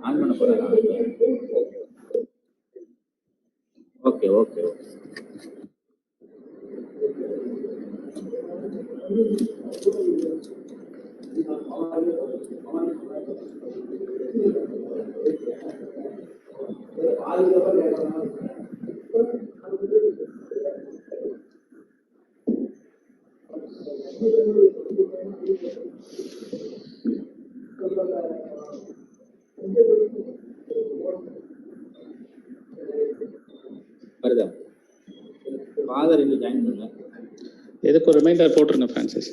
On பண்ண போறேன். Okay okay okay. வருதா? ஃபாதர் இங்க ஜாயின் பண்ணுங்க. எதுக்கு ஒரு ரிமைண்டர் போட்டுருங்க Francis.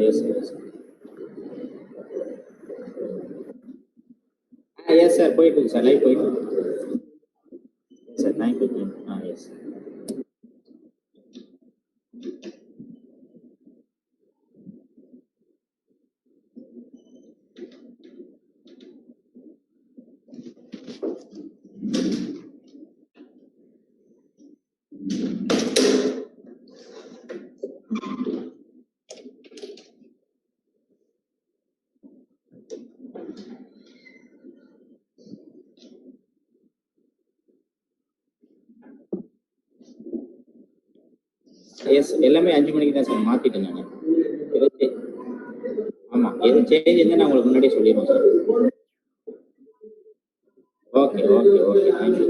Yes yes yes sir, போயிட்டு இருக்கு சார், லைவ் போயிட்டு இருக்கு சார். தேங்க்யூ. எஸ் எஸ் எல்லாமே 5 மணிக்கு தான் சார் மாத்திட்டேன் நான். ஆமா, எது சேஞ்ச் இருந்தா நான் உங்களுக்கு முன்னாடியே சொல்லிடுவேன் sir. Okay okay okay, thank you.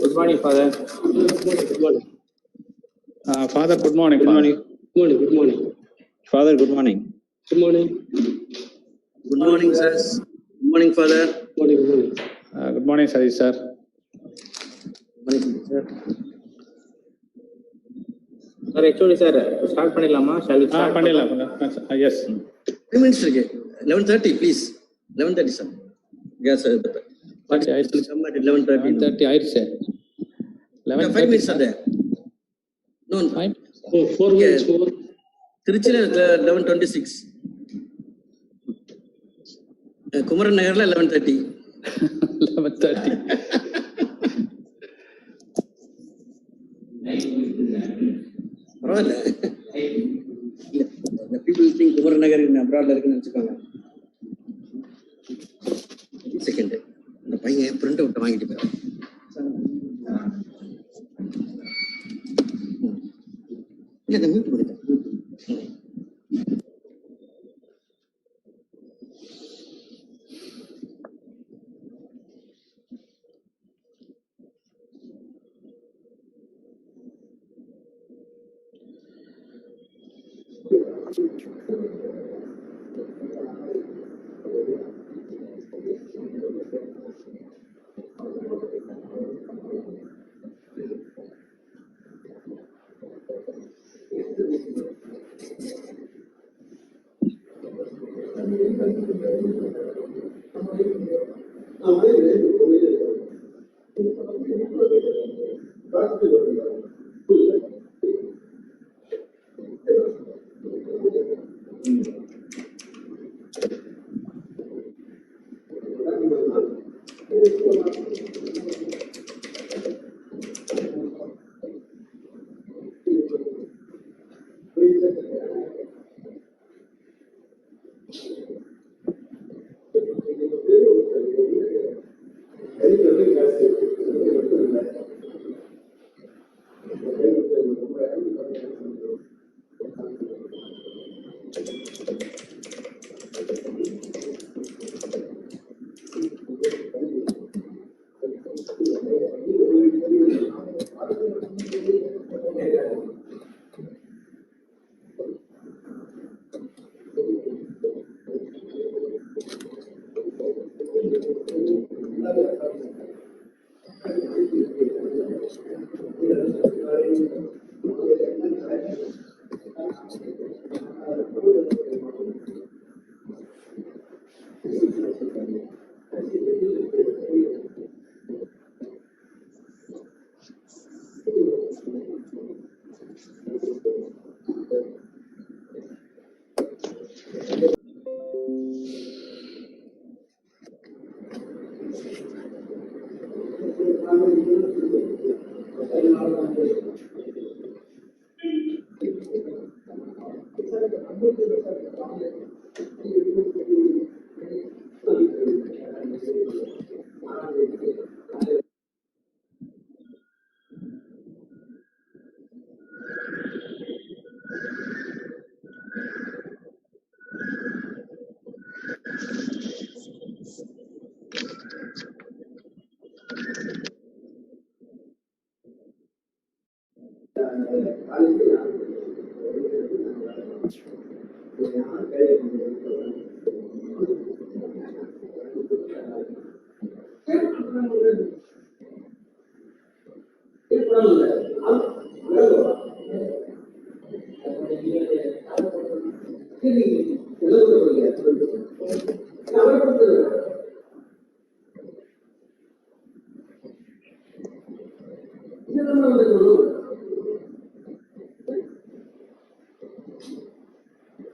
Good morning, Father. Good morning. Father, good morning. Good morning. Good morning. Good morning. Father, good morning. Good morning. Good morning, sirs. Good morning, Father. Good morning. Good morning. Good morning, Sari sir. Good morning, sir. Sir, actually, sir, start பண்ணிடலாமா? Shall we start? பண்ணிடலாம். Yes. 3 minutes இருக்கு. 11:30, please. 11:30, sir. Yes, sir. But it will come at 11:30. 11:30 ஆயிடுச்சு. 5 minutes are there. No, 4 minutes more. திருச்சியில 11:26. குமரன் நகர்ல 11:30. 11:30. பரவாயில்ல. people think Kumaran நகர் அப்ராட்ல இருக்குன்னு நினைச்சுக்கோங்க. Second இந்த பையன் பிரிண்ட் அவுட் வாங்கிட்டு போறான். இல்ல இந்த மியூட் பண்ணுங்க.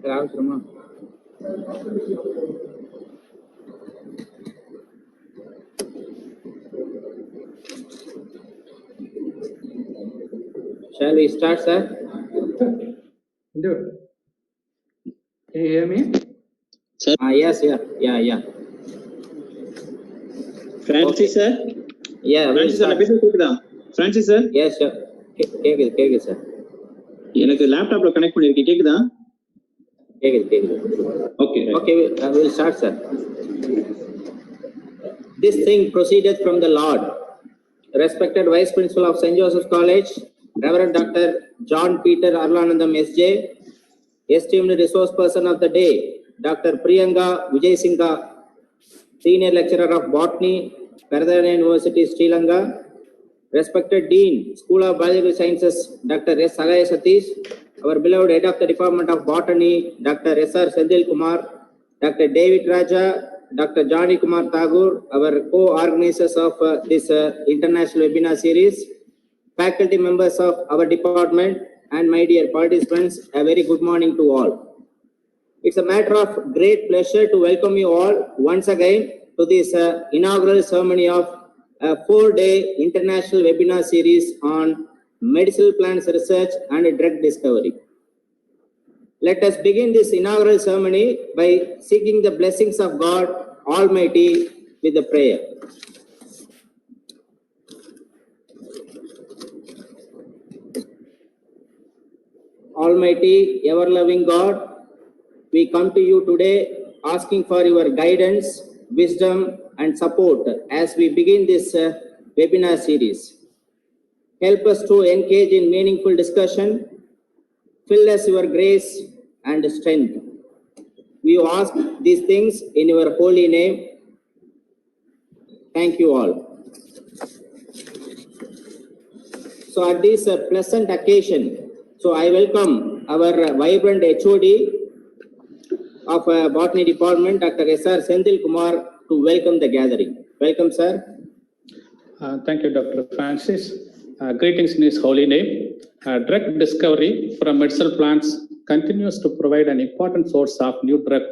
Ramshrama. Shall we start, sir? Dude, can you hear me? Yes, yeah. Francis sir, Yeah, we'll Francis sir, start. பேசுறது கேக்குதா? Francis sir, Yes, sir. கேக்குது சார். எனக்கு லேப்டாப்ல கனெக்ட் பண்ணிருக்கேன், கேக்குதா? கேக்குது. Okay, right. Okay, we'll start, sir. This thing proceeded from the Lord. Respected Vice Principal of St. Joseph's College, Reverend Dr. John Peter Arlanandam S.J., esteemed resource person of the day, Dr. Priyanka Vijay Singha, Senior Lecturer of Botany, Peradana University, Sri Lanka, respected Dean, School of Biological Sciences, Dr. S. Sagaya Satish, our beloved Head of the Department of Botany, Dr. S.R. Sendil Kumar, Dr. David Raja, Dr. Johnny Kumar Tagore, our co-organizers of this international webinar series, faculty members of our department, and my dear participants, a very good morning to all. It's a matter of great pleasure to welcome you all once again to this inaugural ceremony of a 4-day international webinar series on medicinal plants research and drug discovery. Let us begin this inaugural ceremony by seeking the blessings of God Almighty with a prayer. Almighty, ever-loving God, we come to you today asking for your guidance, wisdom, and support as we begin this webinar series. Help us to engage in meaningful discussion. Fill us your grace and strength. We ask these things in your holy name. Thank you all. So at this pleasant occasion, so I welcome our vibrant HOD of Botany Department, Dr. S.R. Sendil Kumar, to welcome the gathering. Welcome, sir. Thank you, Dr. Francis. Greetings in his holy name. Drug discovery from medicinal plants continues to provide an important source of new drug,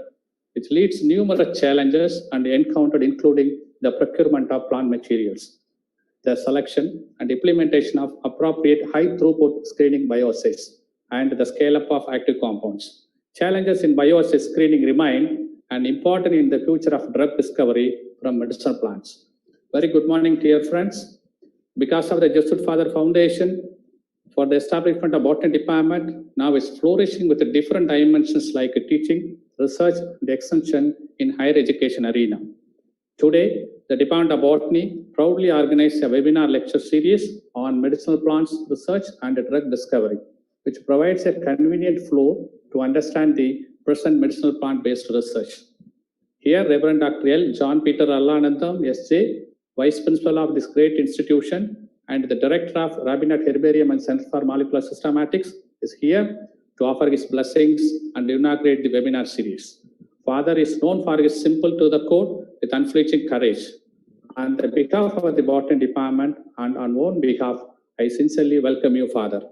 which leads numerous challenges and encountered, including the procurement of plant materials, the selection and implementation of appropriate high throughput screening bioassays, and the scale-up of active compounds. Challenges in bioassay screening remain and important in the future of drug discovery from medicinal plants. Very good morning, dear friends. Because of the Jesuit Father Foundation for the establishment of Botany Department, now is flourishing with the different dimensions like teaching, research, and extension in higher education arena. Today, the Department of Botany proudly organized a webinar lecture series on medicinal plants research and drug discovery, which provides a convenient flow to understand the present medicinal plant-based research. Here, Reverend Dr. L. John Peter Arlanandam, S.J., Vice Principal of this great institution and the Director of Rabinet Herbarium and Center for Molecular Systematics, is here to offer his blessings and inaugurate the webinar series. Father is known for his simple to the core with unflinching courage. On the behalf of the Botany Department and on own behalf, I sincerely welcome you, Father.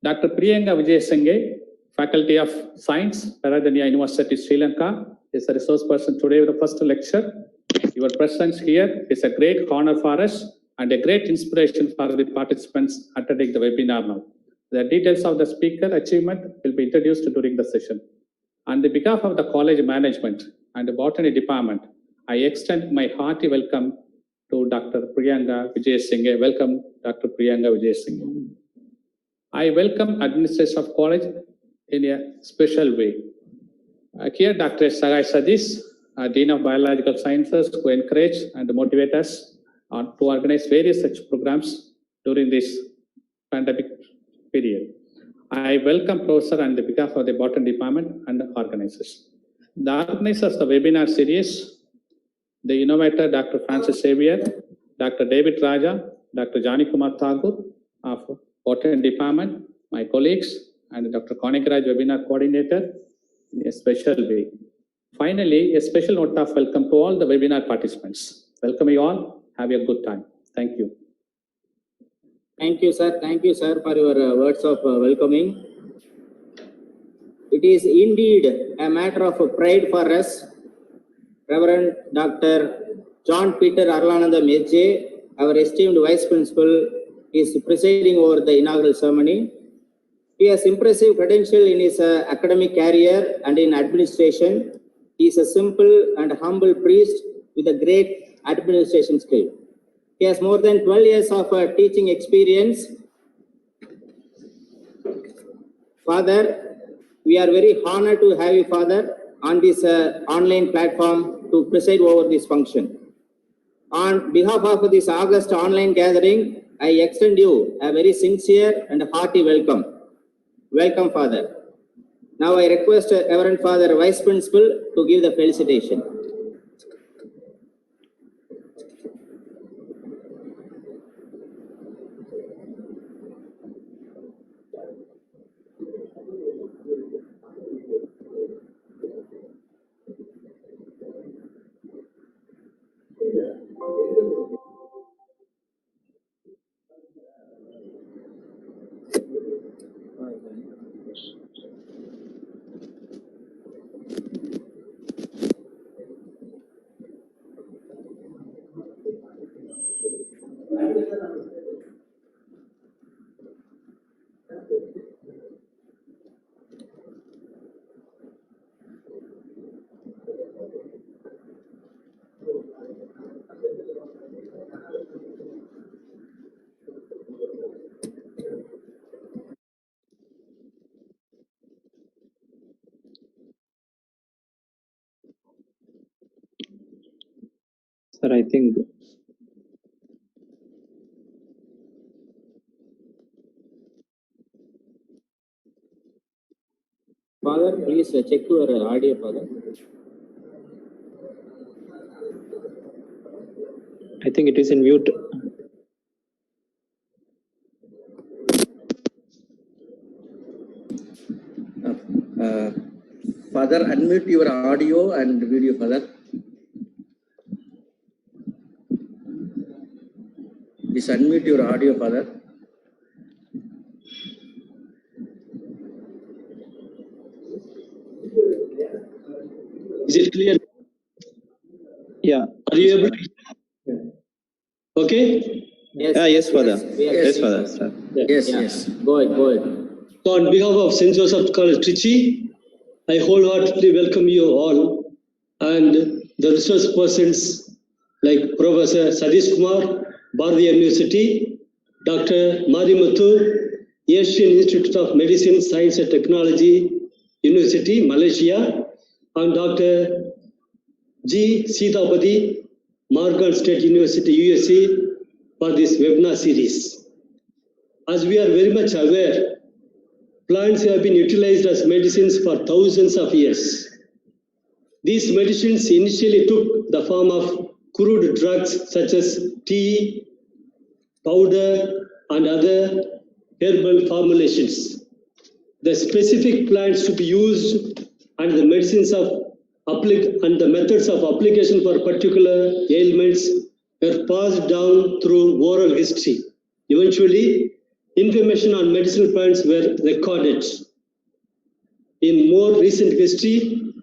Dr. Priyanka Vijayasinghe, Faculty of Science, Peradeniya University, Sri Lanka, is the resource person today with the first lecture. Your presence here is a great honor for us and a great inspiration for the participants attending the webinar now. The details of the speaker achievement will be introduced during the session. On the behalf of the college management and the Botany Department, I extend my hearty welcome to Dr. Priyanka Vijayasinghe. Welcome, Dr. Priyanka Vijayasinghe. I welcome administration of college in a special way. Here, Dr. Sagai Sadish, Dean of Biological Sciences, who encourage and motivate us to organize various such programs during this pandemic period. I welcome Professor on the behalf of the Botany Department and the organizers. The organizers of the webinar series, the innovator Dr. Francis Xavier, Dr. David Raja, Dr. Jani Kumar Thakur of Botany Department, my colleagues, and Dr. Konigraj, webinar coordinator, in a special way. Finally, a special note of welcome to all the webinar participants. Welcome you all. Have a good time. Thank you. Thank you, sir. Thank you, sir, for your words of welcoming. It is indeed a matter of pride for us. Reverend Dr. John Peter Arlanandam SJ, our esteemed Vice Principal, is presiding over the inaugural ceremony. He has impressive credential in his academic career and in administration. He is a simple and humble priest with a great administration skill. He has more than 12 years of teaching experience. Father, we are very honored to have you, Father, on this online platform to preside over this function. On behalf of this August online gathering, I extend you a very sincere and hearty welcome. Welcome, Father. Now I request Reverend Father Vice Principal to give the felicitation. Sir, I think Father, please check your audio, Father. I think it is in mute. Father, unmute your audio and video, Father. Please unmute your audio, Father. Is it clear? Yeah. Are you able to? Okay. Yes, Yes, Father. Yes, Yes, Father. Sir. Yes, Yeah. yes. Go ahead, go ahead. So on behalf of St. Joseph's College, Trichy, I wholeheartedly welcome you all and the resource persons like Professor Sadish Kumar, Bharatiya University, Dr. Marimathu, Asian Institute of Medicine, Science and Technology, University, Malaysia, and Dr. G. Sitapati, Morgan State University, USA, for this webinar series. As we are very much aware, plants have been utilized as medicines for thousands of years. These medicines initially took the form of crude drugs such as tea, powder, and other herbal formulations. The specific plants to be used and the medicines of and the methods of application for particular ailments were passed down through oral history. Eventually, information on medicinal plants were recorded. In more recent history,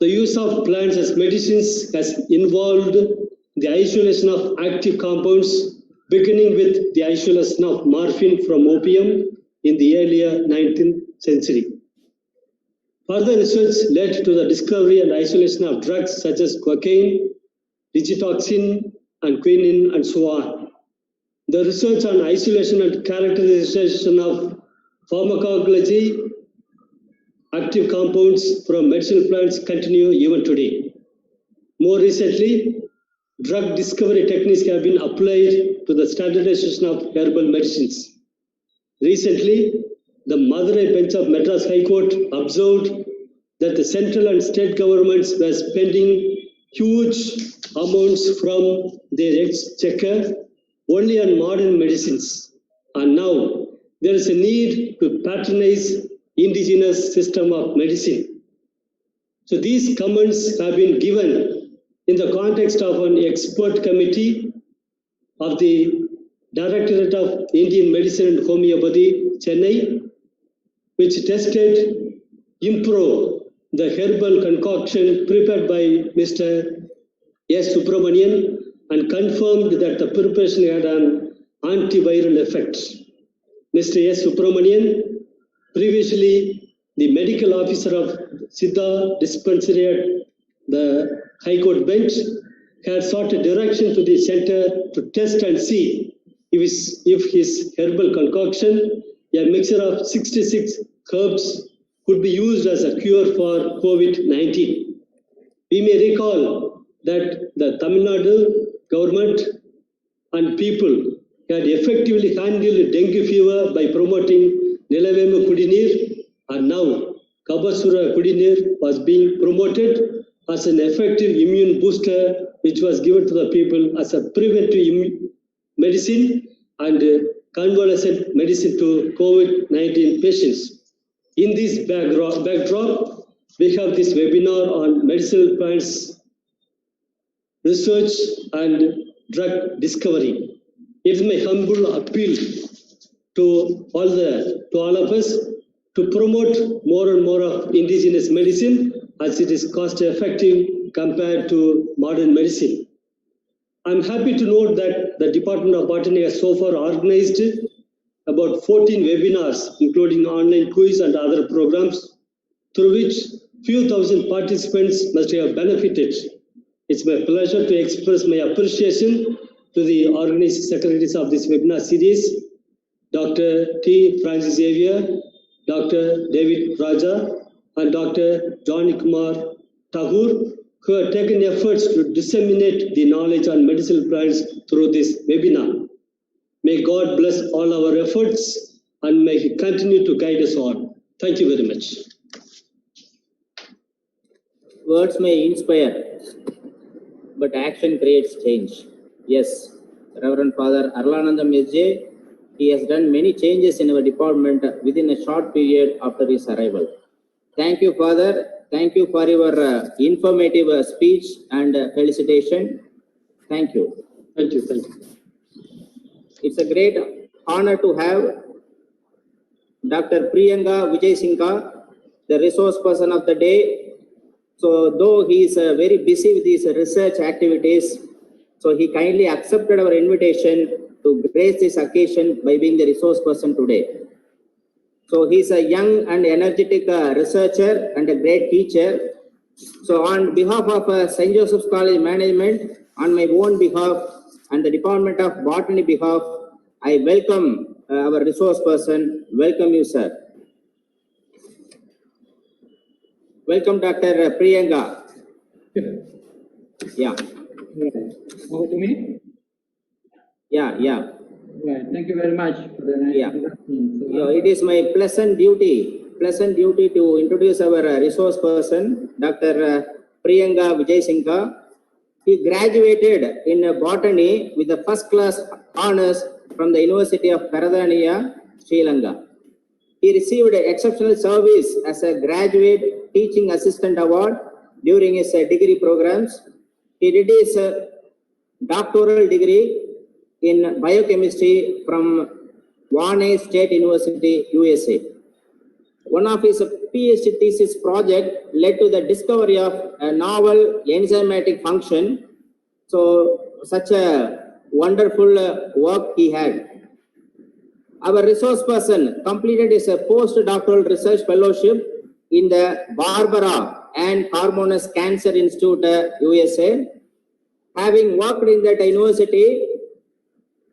the use of plants as medicines has involved the isolation of active compounds, beginning with the isolation of morphine from opium in the earlier 19th century. Further research led to the discovery and isolation of drugs such as cocaine, digitoxin, and quinine, and so on. The research on isolation and characterization of pharmacology, active compounds from medicinal plants continue even today. More recently, drug discovery techniques have been applied to the standardization of herbal medicines. Recently, the Madurai bench of Madras High Court observed that the central and state governments were spending huge amounts from their exchequer only on modern medicines. And now there is a need to patronize indigenous system of medicine. So these comments have been given in the context of an expert committee of the Directorate of Indian Medicine and Homeopathy, Chennai, which tested Impro, the herbal concoction prepared by Mr. S. Subramanian, and confirmed that the preparation had an antiviral effect. Mr. S. Subramanian, previously the medical officer of Siddha dispensary at the High Court bench, had sought a direction to the center to test and see if his herbal concoction, a mixture of 66 herbs, could be used as a cure for COVID-19. We may recall that the Tamil Nadu government and people had effectively handled dengue fever by promoting Nilavema Kudinir, and now Kabasura Kudinir was being promoted as an effective immune booster, which was given to the people as a preventive medicine and convalescent medicine to COVID-19 patients. In this backdrop, we have this webinar on medicinal plants research and drug discovery. It is my humble appeal to all of us to promote more and more of indigenous medicine, as it is cost effective compared to modern medicine. I'm happy to note that the Department of Botany has so far organized about 14 webinars, including online quiz and other programs, through which few thousand participants must have benefited. It's my pleasure to express my appreciation to the organizing secretaries of this webinar series, Dr. T. Francis Xavier, Dr. David Raja, and Dr. Johnny Kumar Thakur, who have taken efforts to disseminate the knowledge on medicinal plants through this webinar. May God bless all our efforts and may He continue to guide us all. Thank you very much. Words may inspire, but action creates change. Yes, Reverend Father Arlanandam S.J., he has done many changes in our department within a short period after his arrival. Thank you, Father. Thank you for your informative speech and felicitation. Thank you. Thank you. Thank you. It's a great honor to have Dr. Priyanka Vijay Singha, the resource person of the day. So though he is very busy with his research activities, so he kindly accepted our invitation to grace this occasion by being the resource person today. So he is a young and energetic researcher and a great teacher. So on behalf of St. Joseph's College management, on my own behalf and the Department of Botany behalf, I welcome our resource person. Welcome you, sir. Welcome, Dr. Priyanka. Yeah. Over to me? Yeah. Right. Thank you very much for the nice introduction. So, It is my pleasant duty to introduce our resource person, Dr. Priyanka Vijay Singha. He graduated in botany with the first class honors from the University of Peradeniya, Sri Lanka. He received exceptional service as a graduate teaching assistant award during his degree programs. He did his doctoral degree in biochemistry from Warney State University, USA. One of his PhD thesis project led to the discovery of a novel enzymatic function. So, such a wonderful work he had. Our resource person completed his postdoctoral research fellowship in the Barbara and Harmonious Cancer Institute, USA. Having worked in that university,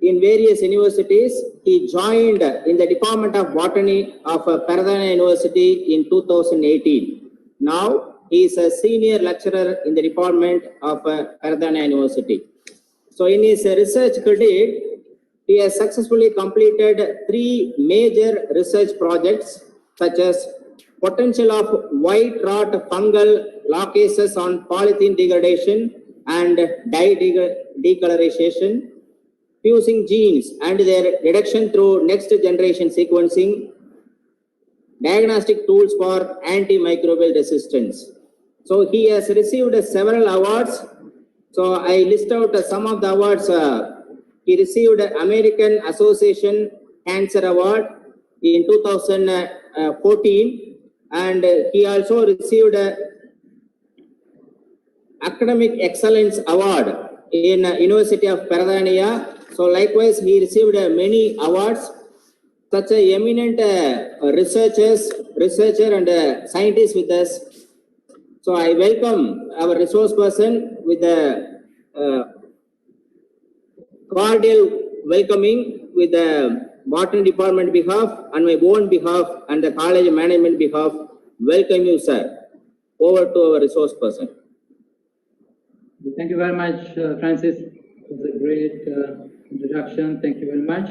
in various universities, he joined in the Department of Botany of Peradeniya University in 2018. Now, he is a senior lecturer in the Department of Peradeniya University. So, in his research credit, he has successfully completed 3 major research projects, such as potential of white rot fungal locases on polythene degradation and dye decolorization, fusing genes and their reduction through next generation sequencing, diagnostic tools for antimicrobial resistance. So he has received several awards. So I list out some of the awards. He received American Association Cancer Award in 2014, and he also received Academic Excellence Award in University of Peradeniya. So likewise, he received many awards. Such a eminent researcher and scientist with us. So I welcome our resource person with a cordial welcoming with the Botany Department behalf and my own behalf and the college management behalf. Welcome you, sir. Over to our resource person. Thank you very much, Francis. It was a great introduction. Thank you very much.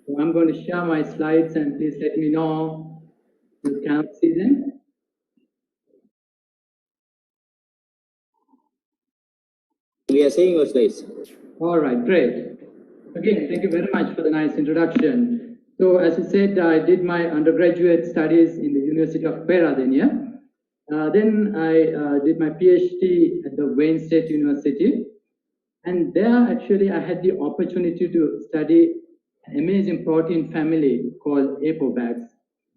So I'm going to share my slides and please let me know if you can see them. We are seeing your slides. All right, great. Again, thank you very much for the nice introduction. So as you said, I did my undergraduate studies in the University of Peradeniya. Then I did my PhD at the Wayne State University. And there actually I had the opportunity to study an amazing protein family called apobags.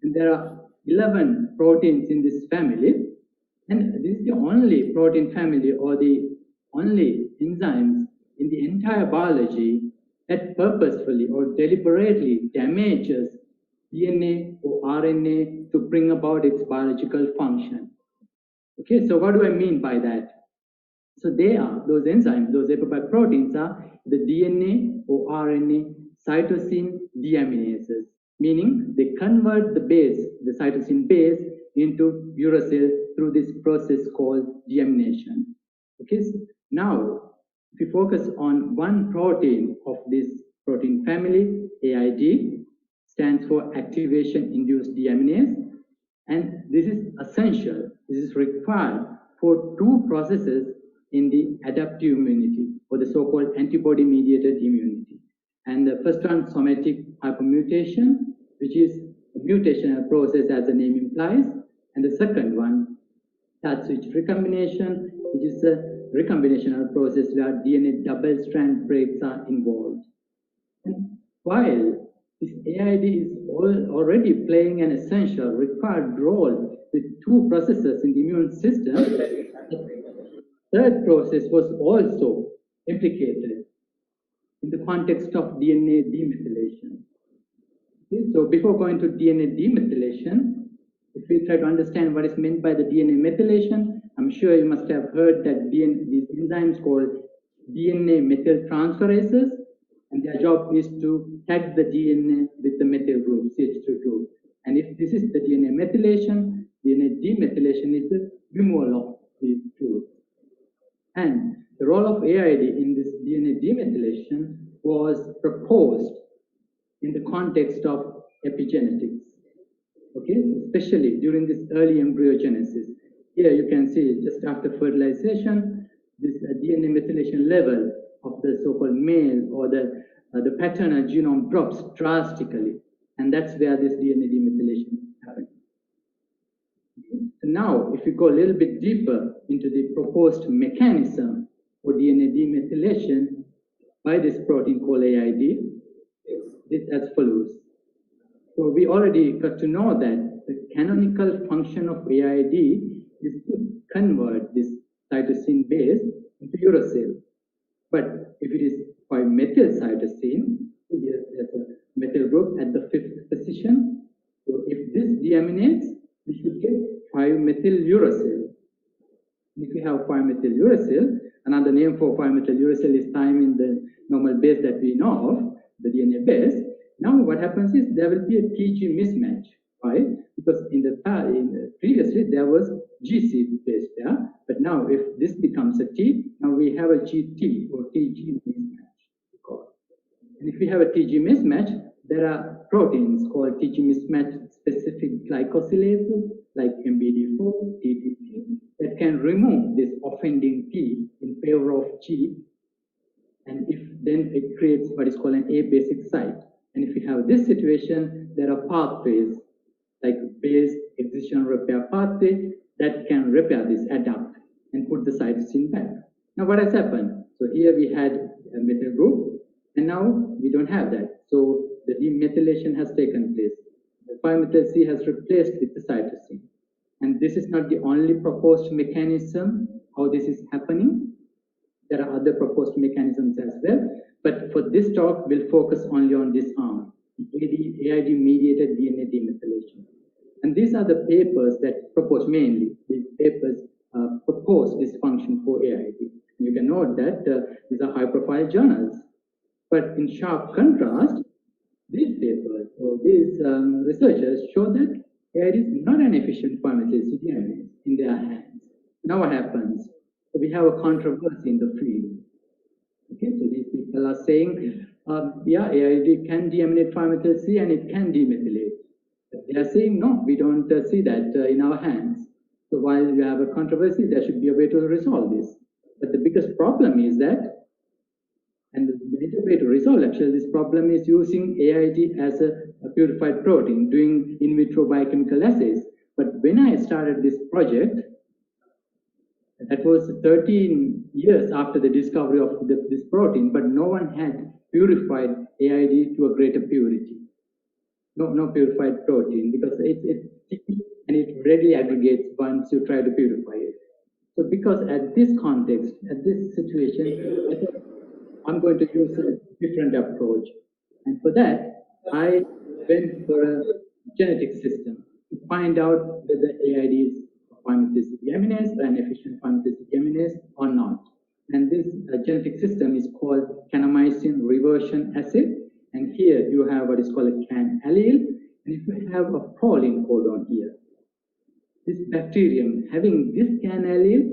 And there are 11 proteins in this family. And this is the only protein family or the only enzymes in the entire biology that purposefully or deliberately damages DNA or RNA to bring about its biological function. Okay, so what do I mean by that? So they are, those enzymes, those apopag proteins are the DNA or RNA cytosine deaminases, meaning they convert the base, the cytosine base, into uracil through this process called deamination. Okay, so now if we focus on one protein of this protein family, AID, stands for activation induced deaminase, and this is essential, this is required for 2 processes in the adaptive immunity or the so-called antibody mediated immunity. And the first one, somatic hypermutation, which is a mutational process as the name implies. And the second one, that switch recombination, which is a recombinational process where DNA double strand breaks are involved. And while this AID is already playing an essential required role with 2 processes in the immune system, the third process was also implicated in the context of DNA demethylation. Okay, so before going to DNA demethylation, if we try to understand what is meant by the DNA methylation, I'm sure you must have heard that these enzymes called DNA methyltransferases, and their job is to tag the DNA with the methyl group, CH2. And if this is the DNA methylation, DNA demethylation is the removal of these 2. And the role of AID in this DNA demethylation was proposed in the context of epigenetics, okay, especially during this early embryogenesis. Here you can see just after fertilization, this DNA methylation level of the so-called male or the paternal genome drops drastically, and that's where this DNA demethylation happens. So now, if we go a little bit deeper into the proposed mechanism for DNA demethylation by this protein called AID, it's as follows. So we already got to know that the canonical function of AID is to convert this cytosine base into uracil. But if it is 5-methyl cytosine, here there's a methyl group at the 5th position. So if this deaminates, we should get 5-methyl uracil. If we have 5-methyl uracil, another name for 5-methyl uracil is thymine, the normal base that we know of, the DNA base. Now what happens is there will be a TG mismatch. Why? Because previously there was GC base there, but now if this becomes a T, now we have a GT or TG mismatch. And if we have a TG mismatch, there are proteins called TG mismatch specific glycosylases like MBD4, TDT that can remove this offending T in favor of G, and if then it creates what is called an A basic site. And if we have this situation, there are pathways like base excision repair pathway that can repair this, adapt, and put the cytosine back. Now what has happened? So here we had a methyl group, and now we don't have that. So the demethylation has taken place. The 5-methyl C has replaced with the cytosine. And this is not the only proposed mechanism how this is happening. There are other proposed mechanisms as well. But for this talk, we'll focus only on this arm, AID-mediated DNA demethylation. And these are the papers that propose, mainly, these papers propose this function for AID. You can note that these are high-profile journals. But in sharp contrast, these papers, or these researchers show that AID is not an efficient 5-methyl deaminase in their hands. Now what happens? So we have a controversy in the field. Okay, so these people are saying, yeah, AID can deaminate 5-methyl C and it can demethylate. But they are saying, no, we don't see that in our hands. So while you have a controversy, there should be a way to resolve this. But the biggest problem is that, and the major way to resolve actually this problem is using AID as a purified protein, doing in vitro biochemical assays. But when I started this project, that was 13 years after the discovery of this protein, but no one had purified AID to a greater purity. No purified protein, because it's sticky and it readily aggregates once you try to purify it. So because at this context, at this situation, I thought I'm going to use a different approach. And for that, I went for a genetic system to find out whether AID is 5-methyl deaminase, an efficient 5-methyl deaminase or not. And this genetic system is called kanamycin reversion assay. And here you have what is called a CAN allele. And if you have a proline codon here, this bacterium having this CAN allele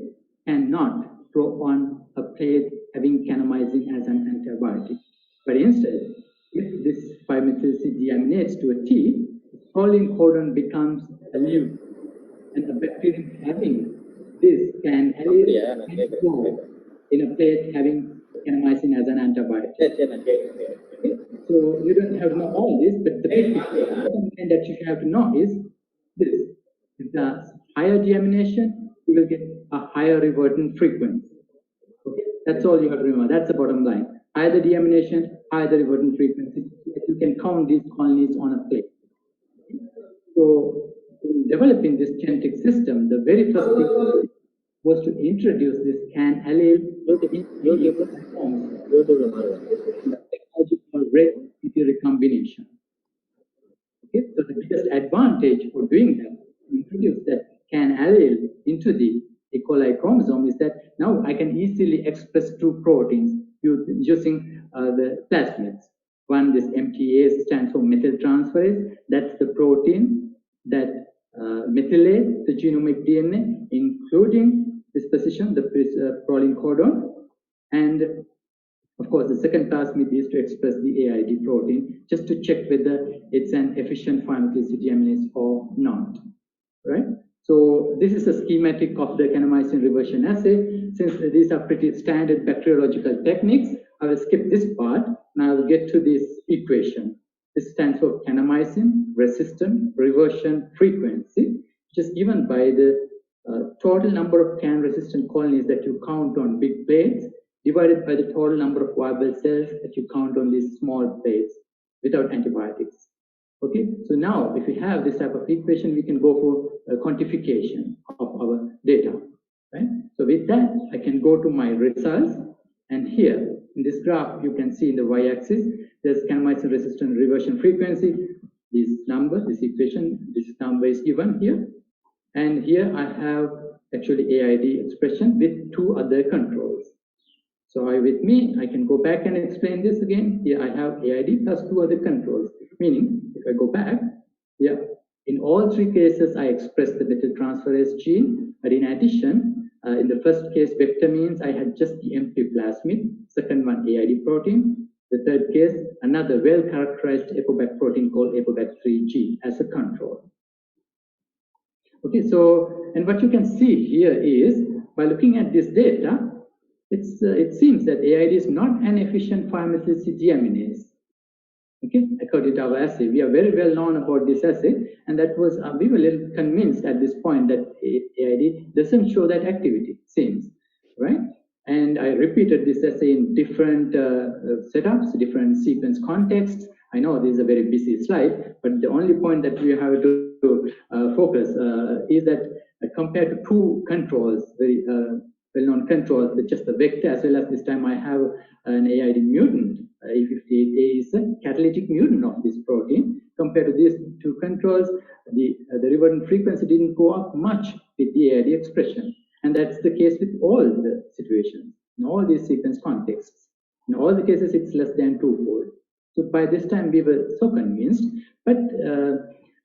cannot grow on a plate having kanamycin as an antibiotic. But instead, if this 5-methyl deaminates to a T, the proline codon becomes a loop. And a bacterium having this CAN allele can grow in a plate having kanamycin as an antibiotic. Okay? So you don't have to know all this, but the basic thing that you have to know is this. With the higher deamination, you will get a higher revertant frequency. Okay? That's all you have to remember. That's the bottom line. Higher the deamination, higher the revertant frequency. You can count these colonies on a plate. So in developing this genetic system, the very first thing was to introduce this CAN allele in forms. The technology called red recombination. Okay, so the biggest advantage for doing that, to introduce that CAN allele into the E. coli chromosome, is that now I can easily express two proteins using the plasmids. One, this MTA stands for methyltransferase. That's the protein that methylates the genomic DNA, including this position, the proline codon. And of course, the second plasmid is to express the AID protein, just to check whether it's an efficient 5-methyl deaminase or not. Right? So this is a schematic of the kanamycin reversion assay. Since these are pretty standard bacteriological techniques, I will skip this part and I will get to this equation. This stands for kanamycin resistant reversion frequency, which is given by the total number of can-resistant colonies that you count on big plates divided by the total number of viable cells that you count on these small plates without antibiotics. Okay, so now if we have this type of equation, we can go for quantification of our data, right? So with that, I can go to my results, and here in this graph, you can see in the y-axis, there's kanamycin resistant reversion frequency. This number, this equation, this number is given here, and here I have actually AID expression with two other controls. So with me, I can go back and explain this again. Here I have AID plus two other controls, meaning if I go back, yeah, in all three cases, I expressed the methyltransferase gene, but in addition, in the first case, vector means I had just the empty plasmid, second one AID protein, the third case, another well-characterized apobac protein called apobac3G as a control. Okay, so, and what you can see here is, by looking at this data, it seems that AID is not an efficient 5-methyl deaminase. Okay, according to our assay, we are very well known about this assay, and that was we were a little convinced at this point that AID doesn't show that activity. Seems right, and I repeated this assay in different setups, different sequence contexts. I know this is a very busy slide, but the only point that we have to focus is that compared to two controls, very well-known controls, just the vector, as well as this time I have an AID mutant. E58A is a catalytic mutant of this protein. Compared to these two controls, the reversion frequency didn't go up much with the AID expression. And that's the case with all the situations, in all these sequence contexts. In all the cases, it's less than twofold. So by this time, we were so convinced. But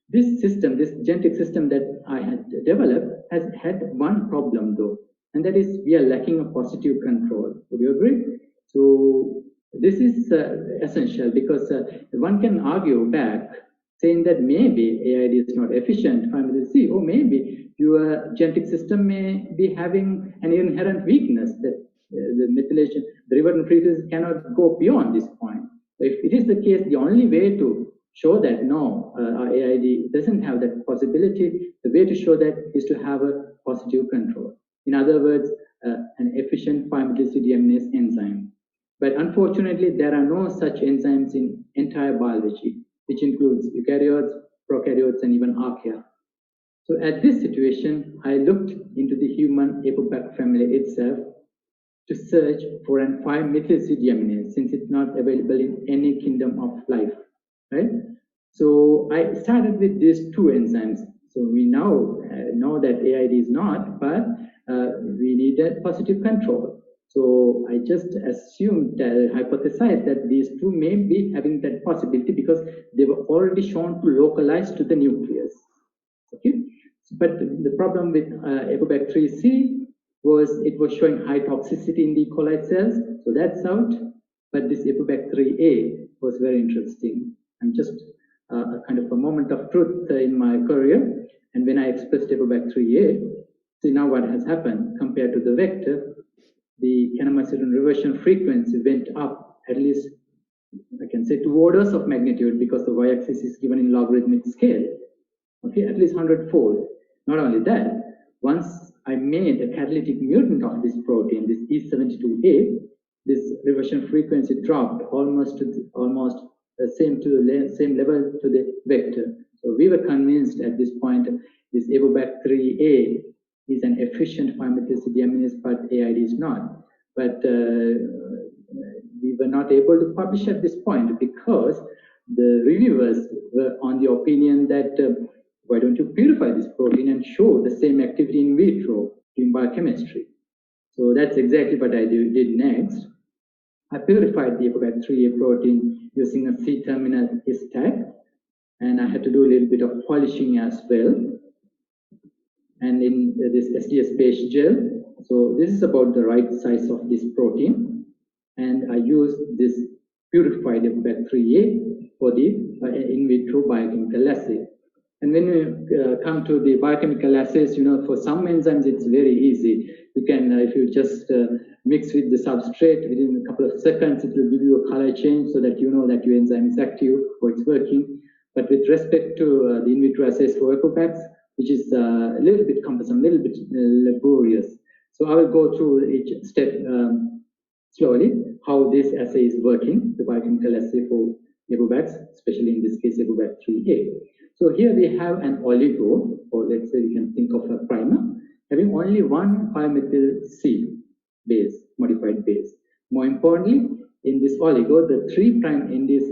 this system, this genetic system that I had developed, has had one problem though, and that is we are lacking a positive control. Would you agree? So this is essential because one can argue back saying that maybe AID is not efficient, 5-methyl-C, or maybe your genetic system may be having an inherent weakness that the methylation, the reversion frequency cannot go beyond this point. So if it is the case, the only way to show that no, our AID doesn't have that possibility, the way to show that is to have a positive control. In other words, an efficient 5-methyl deaminase enzyme. But unfortunately, there are no such enzymes in entire biology, which includes eukaryotes, prokaryotes, and even archaea. So at this situation, I looked into the human apobac family itself to search for an 5-methyl deaminase, since it's not available in any kingdom of life, right? So I started with these two enzymes. So we now know that AID is not, but we need a positive control. So I just assumed, hypothesized that these two may be having that possibility because they were already shown to localize to the nucleus. Okay, but the problem with apobac3C was it was showing high toxicity in the E. coli cells, so that's out. But this apobac3A was very interesting. And just a kind of a moment of truth in my career. And when I expressed apobac3A, see now what has happened compared to the vector. The kanamycin reversion frequency went up at least, I can say, 2 orders of magnitude because the y-axis is given in logarithmic scale. Okay, at least 100-fold. Not only that, once I made a catalytic mutant of this protein, this E72A, this reversion frequency dropped almost the same level to the vector. So we were convinced at this point this apobac3A is an efficient 5-methyl deaminase, but AID is not. But we were not able to publish at this point because the reviewers were on the opinion that why don't you purify this protein and show the same activity in vitro in biochemistry? So that's exactly what I did next. I purified the apobac3A protein using a C-terminal stack, and I had to do a little bit of polishing as well. And in this SDS-based gel, so this is about the right size of this protein, and I used this purified apobac3A for the in vitro biochemical assay. And when we come to the biochemical assays, for some enzymes, it's very easy. You can, if you just mix with the substrate, within a couple of seconds, it will give you a color change so that you know that your enzyme is active or it's working. But with respect to the in vitro assays for EcoBacs, which is a little bit cumbersome, a little bit laborious. So I will go through each step slowly, how this assay is working, the biochemical assay for EcoBacs, especially in this case, EcoBac 3A. So here we have an oligo, or let's say you can think of a primer, having only one 5-methyl C base, modified base. More importantly, in this oligo, the 3' end is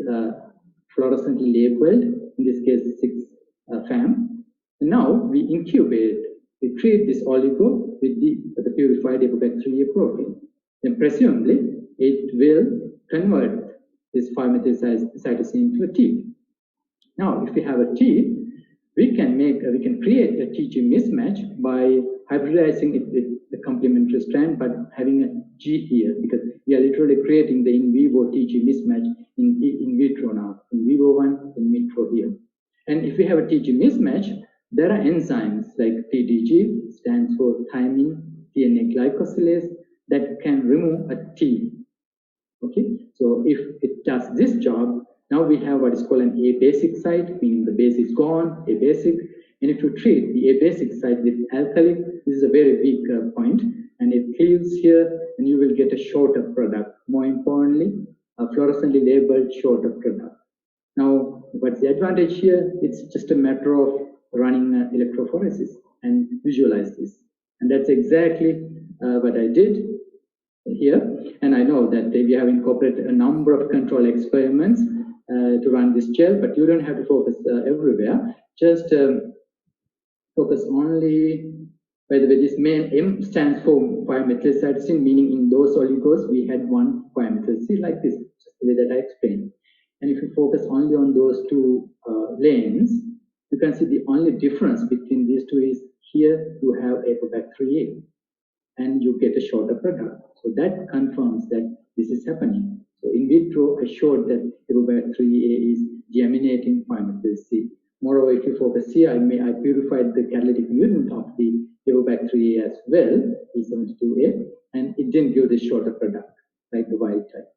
fluorescently labeled, in this case 6-FAM. Now we incubate, we treat this oligo with the purified EcoBac 3A protein. Then presumably it will convert this 5-methyl cytosine to a T. Now, if we have a T, we can create a TG mismatch by hybridizing it with the complementary strand, but having a G here, because we are literally creating the in vivo TG mismatch in vitro now. In vivo one, in vitro here. And if we have a TG mismatch, there are enzymes like TDG, stands for thymine DNA glycosylase, that can remove a T. Okay, so if it does this job, now we have what is called an A-basic site, meaning the base is gone, A-basic. And if you treat the A-basic site with alkali, this is a very weak point, and it cleaves here, and you will get a shorter product. More importantly, a fluorescently labeled shorter product. Now, what's the advantage here? It's just a matter of running electrophoresis and visualize this. And that's exactly what I did here. And I know that we have incorporated a number of control experiments to run this gel, but you don't have to focus everywhere. Just focus only, by the way, this main M stands for 5-methyl cytosine, meaning in those oligos we had one 5-methyl C like this, just the way that I explained. And if you focus only on those two lanes, you can see the only difference between these two is here you have EcoBac 3A and you get a shorter product. So that confirms that this is happening. So in vitro, I showed that EcoBac 3A is deaminating 5-methyl C. Moreover, if you focus here, I purified the catalytic mutant of the EcoBac 3A as well, E72A, and it didn't give the shorter product, like the wild type.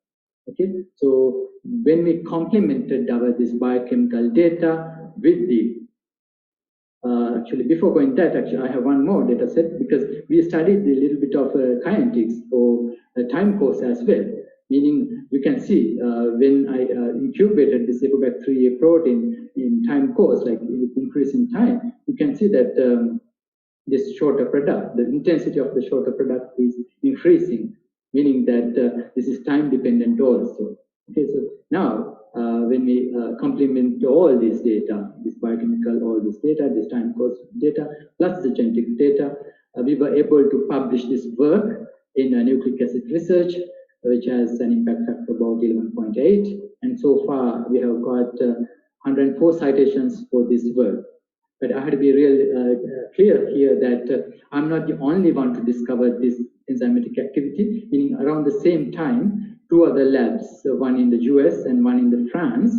Okay, so when we complemented this biochemical data with the actually, before going that, I have one more data set, because we studied a little bit of kinetics or time course as well. Meaning, you can see when I incubated this EcoBac 3A protein in time course, like increase in time, you can see that this shorter product, the intensity of the shorter product is increasing, meaning that this is time dependent also. Okay, so now when we complement all this data, this biochemical, all this data, this time course data, plus the genetic data, we were able to publish this work in nucleic acid research, which has an impact factor about 11.8. And so far, we have got 104 citations for this work. But I had to be real clear here that I'm not the only one to discover this enzymatic activity, meaning around the same time, two other labs, one in the US and one in the France,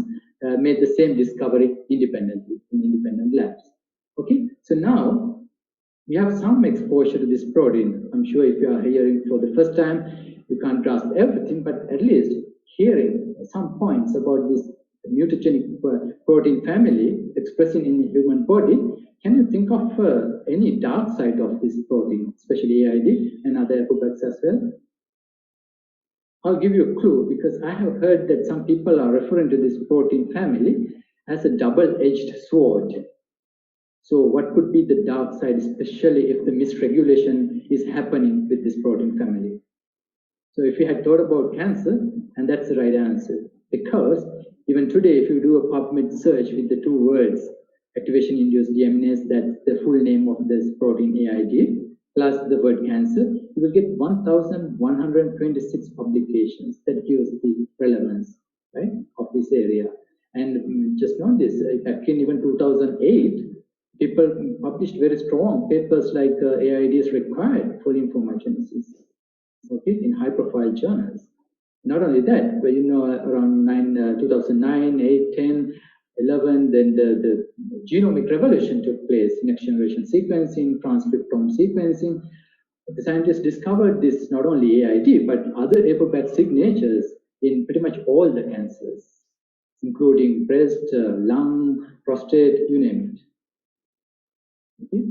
made the same discovery independently in independent labs. Okay, so now we have some exposure to this protein. I'm sure if you are hearing for the first time, you can't grasp everything, but at least hearing some points about this mutagenic protein family expressing in the human body, can you think of any dark side of this protein, especially AID and other EcoBacs as well? I'll give you a clue, because I have heard that some people are referring to this protein family as a double-edged sword. So what could be the dark side, especially if the misregulation is happening with this protein family? So if you had thought about cancer, and that's the right answer, because even today, if you do a PubMed search with the two words, activation-induced deaminase, that's the full name of this protein AID, plus the word cancer, you will get 1,126 publications. That gives the relevance, right, of this area. And just note this, back in even 2008, people published very strong papers like AID is required for lymphomagenesis, okay, in high-profile journals. Not only that, but around 2009, 8, 10, 11, then the genomic revolution took place, next generation sequencing, transcriptome sequencing. The scientists discovered this, not only AID, but other APOPAC signatures in pretty much all the cancers, including breast, lung, prostate, you name it. Okay?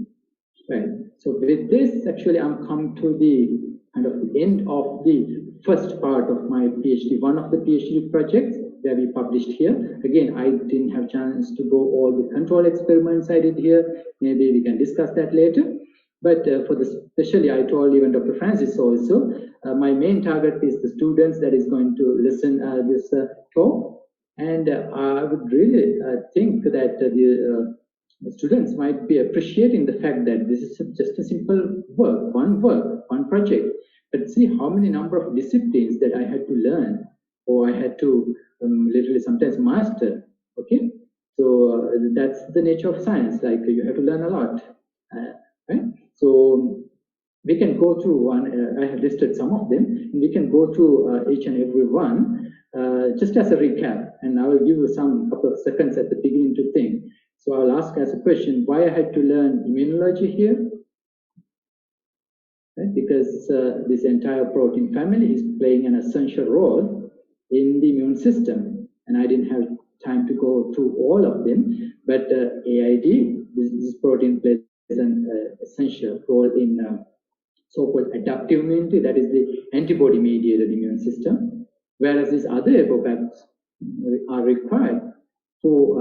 Right. So with this, actually, I'm come to the kind of the end of the first part of my PhD, one of the PhD projects that we published here. Again, I didn't have chance to go all the control experiments I did here. Maybe we can discuss that later. But for the especially, I told even Dr. Francis also, my main target is the students that is going to listen this talk. And I would really think that the students might be appreciating the fact that this is just a simple work, one project. But see how many number of disciplines that I had to learn, or I had to literally sometimes master. Okay, so that's the nature of science. Like you have to learn a lot, right? So we can go through one. I have listed some of them, and we can go through each and every one just as a recap. And I will give you some couple of seconds at the beginning to think. So I'll ask as a question why I had to learn immunology here. Right? Because this entire protein family is playing an essential role in the immune system. And I didn't have time to go through all of them, but AID, this protein plays an essential role in so-called adaptive immunity, that is the antibody-mediated immune system, whereas these other APOPACs are required for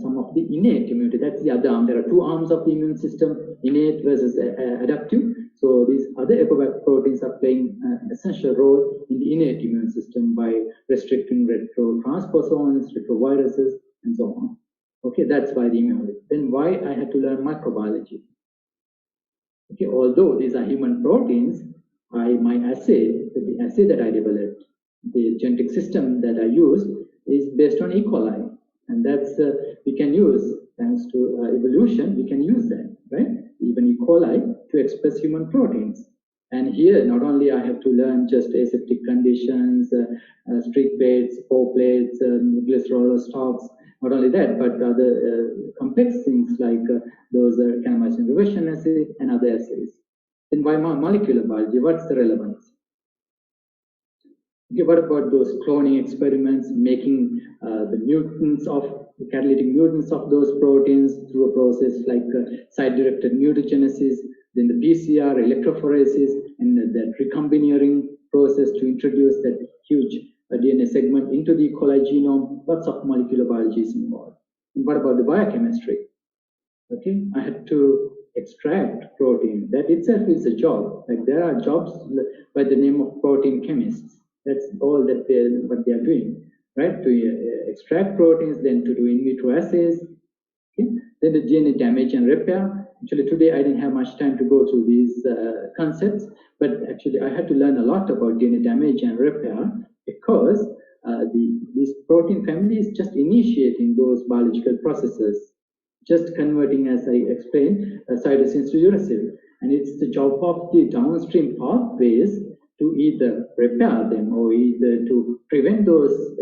some of the innate immunity. That's the other arm. There are two arms of the immune system, innate versus adaptive. So these other APOPAC proteins are playing an essential role in the innate immune system by restricting retrotransposons, retroviruses, and so on. Okay, that's why the immunity. Then why I had to learn microbiology. Okay, although these are human proteins, my assay, the assay that I developed, the genetic system that I used is based on E. coli. And that's, we can use, thanks to evolution, we can use that, right? Even E. coli to express human proteins. And here, not only I have to learn just aseptic conditions, streak plates, pore plates, glycerol stocks, not only that, but other complex things like those kanamycin reversion assay and other assays. Then why molecular biology? What's the relevance? Okay, what about those cloning experiments, making the mutants of the catalytic mutants of those proteins through a process like site-directed mutagenesis, then the PCR, electrophoresis, and that recombinating process to introduce that huge DNA segment into the E. coli genome. Lots of molecular biology is involved. And what about the biochemistry? Okay, I had to extract protein. That itself is a job. Like there are jobs by the name of protein chemists. That's all that what they are doing, right? To extract proteins, then to do in vitro assays. Okay? Then the DNA damage and repair. Actually, today I didn't have much time to go through these concepts, but actually I had to learn a lot about DNA damage and repair because this protein family is just initiating those biological processes, just converting, as I explained, cytosines to uracil. And it's the job of the downstream pathways to either repair them or either to prevent those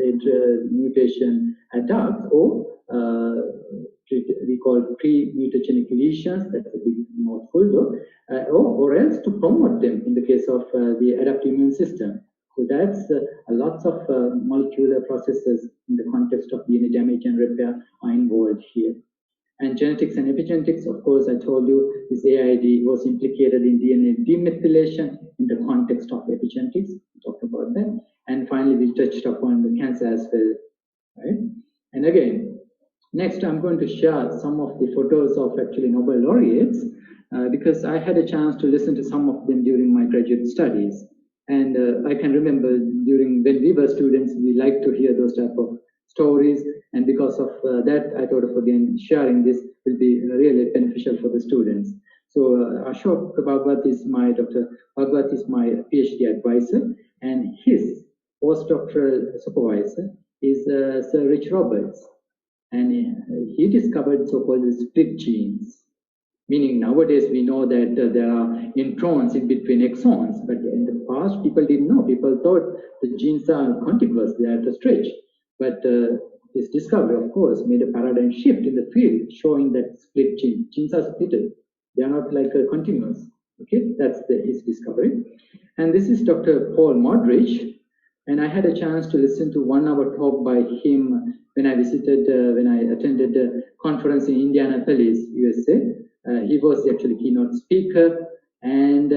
mutation attacks or we call pre-mutagenic lesions, that's a big mouthful though, or else to promote them in the case of the adaptive immune system. So that's lots of molecular processes in the context of DNA damage and repair are involved here. And genetics and epigenetics, of course, I told you this AID was implicated in DNA demethylation in the context of epigenetics. We talked about that. And finally, we touched upon the cancer as well, right? And again, next I'm going to share some of the photos of actually Nobel laureates because I had a chance to listen to some of them during my graduate studies. And I can remember during when we were students, we liked to hear those type of stories, and because of that, I thought of again sharing this will be really beneficial for the students. So Ashok Bhagwat is Dr. Bhagwat is my PhD advisor, and his postdoctoral supervisor is Sir Rich Roberts, and he discovered so-called split genes. Meaning nowadays we know that there are introns in between exons, but in the past people didn't know. People thought the genes are contiguous, they are to stretch. But his discovery, of course, made a paradigm shift in the field, showing that split gene. Genes are splitted. They are not like a continuous. Okay, that's his discovery. And this is Dr. Paul Modrich. And I had a chance to listen to 1 hour talk by him when I attended a conference in Indianapolis, USA. He was the actually keynote speaker. And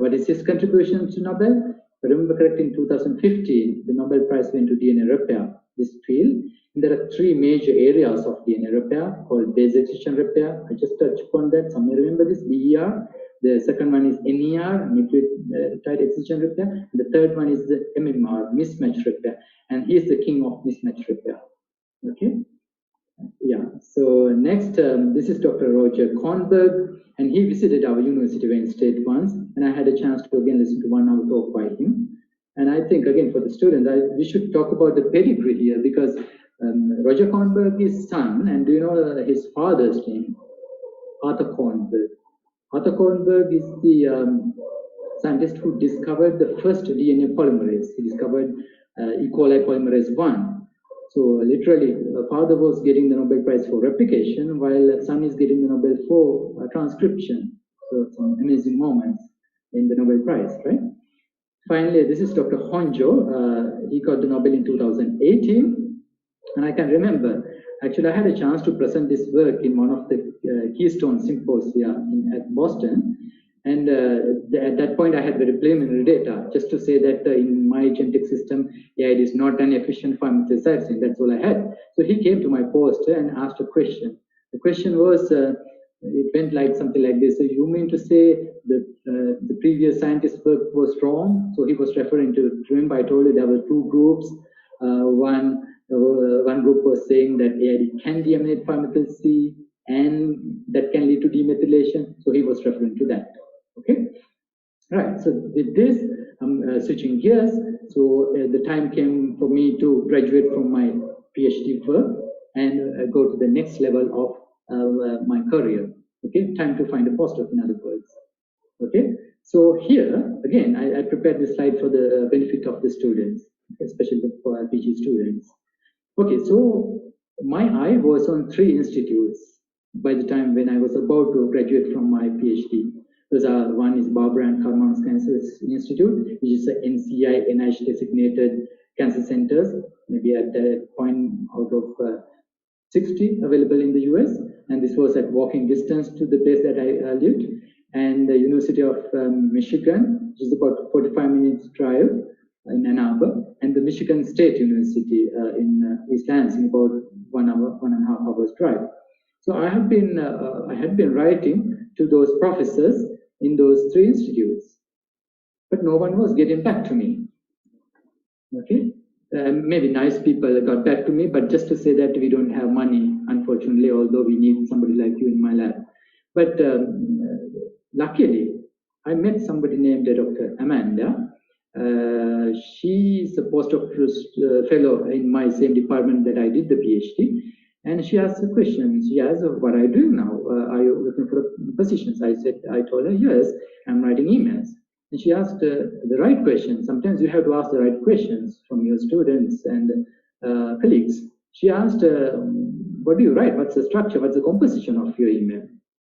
what is his contribution to Nobel? If I remember correctly, in 2015, the Nobel Prize went to DNA repair, this field. And there are 3 major areas of DNA repair called base excision repair. I just touched upon that. Some may remember this, BER. The second one is NER, nucleotide excision repair. And the third one is the MMR, mismatch repair. And he is the king of mismatch repair. Okay. Yeah. So next, this is Dr. Roger Kornberg, and he visited our University of Wayne State once, and I had a chance to again listen to 1 hour talk by him. And I think again for the students, we should talk about the pedigree here, because Roger Kornberg is son, and do you know his father's name? Arthur Kornberg. Arthur Kornberg is the scientist who discovered the first DNA polymerase. He discovered E. coli polymerase 1. So literally, father was getting the Nobel Prize for replication, while son is getting the Nobel for transcription. So some amazing moments in the Nobel Prize, right? Finally, this is Dr. Honjo. He got the Nobel in 2018. And I can remember, actually, I had a chance to present this work in one of the Keystone Symposia at Boston. And at that point, I had very preliminary data, just to say that in my genetic system, it is not an efficient pharmacocytosine. That's all I had. So he came to my poster and asked a question. The question was, it went like something like this. So you mean to say that the previous scientist's work was wrong? So he was referring to, remember I told you there were 2 groups. One group was saying that AID can deaminate 5-methyl C, and that can lead to demethylation. So he was referring to that. Okay, right. So with this, I'm switching gears. So the time came for me to graduate from my PhD work and go to the next level of my career. Okay, time to find a postdoc, in other words. Okay, so here again, I prepared this slide for the benefit of the students, especially for PG students. Okay, so my eye was on 3 institutes by the time when I was about to graduate from my PhD. Those are, one is Barbara and Karman's Cancer Institute, which is an NCI NIH designated cancer centers, maybe at that point out of 60 available in the US. And this was at walking distance to the place that I lived. And the University of Michigan, which is about 45 minutes drive in Ann Arbor, and the Michigan State University in East Lansing, about 1 hour, 1.5 hours drive. So I had been writing to those professors in those 3 institutes, but no one was getting back to me. Okay, maybe nice people got back to me, but just to say that we don't have money, unfortunately, although we need somebody like you in my lab. But luckily, I met somebody named Dr. Amanda. She's a postdoctoral fellow in my same department that I did the PhD. And she asked a question. She asked, what are you doing now? Are you looking for positions? I told her, yes, I'm writing emails. And she asked the right question. Sometimes you have to ask the right questions from your students and colleagues. She asked, what do you write? What's the structure? What's the composition of your email?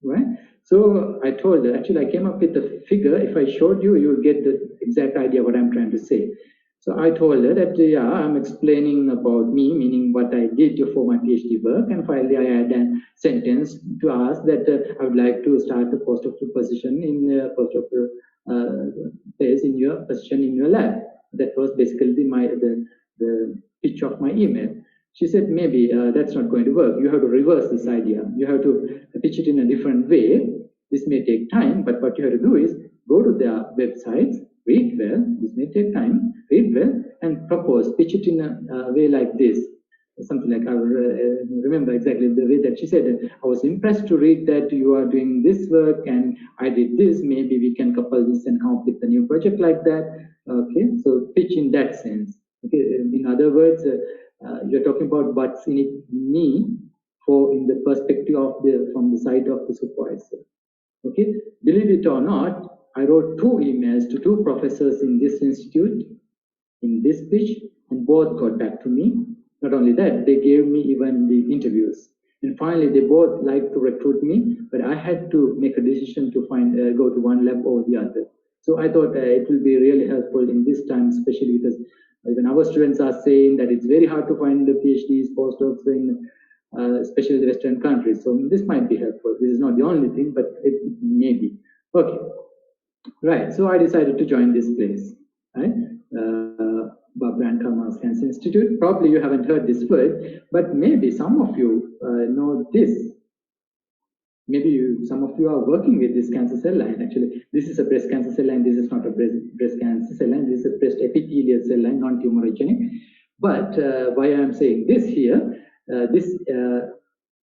Right? So I told her, actually, I came up with a figure. If I showed you, you will get the exact idea what I'm trying to say. So I told her that, yeah, I'm explaining about me, meaning what I did for my PhD work. And finally, I had a sentence to ask that I would like to start a postdoctoral position in postdoctoral place in your position in your lab. That was basically the pitch of my email. She said, maybe that's not going to work. You have to reverse this idea. You have to pitch it in a different way. This may take time, but what you have to do is go to their websites, read well, this may take time, read well, and propose, pitch it in a way like this. Something like, I remember exactly the way that she said, I was impressed to read that you are doing this work and I did this, maybe we can couple this and come up with a new project like that. Okay, so pitch in that sense. Okay, in other words, you're talking about what's in it me for in the perspective of from the side of the supervisor. Okay, believe it or not, I wrote 2 emails to 2 professors in this institute in this pitch, and both got back to me. Not only that, they gave me even the interviews. And finally, they both liked to recruit me, but I had to make a decision to go to one lab or the other. So I thought it will be really helpful in this time, especially because even our students are saying that it's very hard to find the PhDs, postdocs in especially the Western countries. So this might be helpful. This is not the only thing, but it may be. Okay, right. So I decided to join this place, right? Barbara and Karma's Cancer Institute. Probably you haven't heard this word, but maybe some of you know this. Maybe some of you are working with this cancer cell line. Actually, this is a breast cancer cell line. This is not a breast cancer cell line. This is a breast epithelial cell line, non-tumorigenic. But why I'm saying this here, this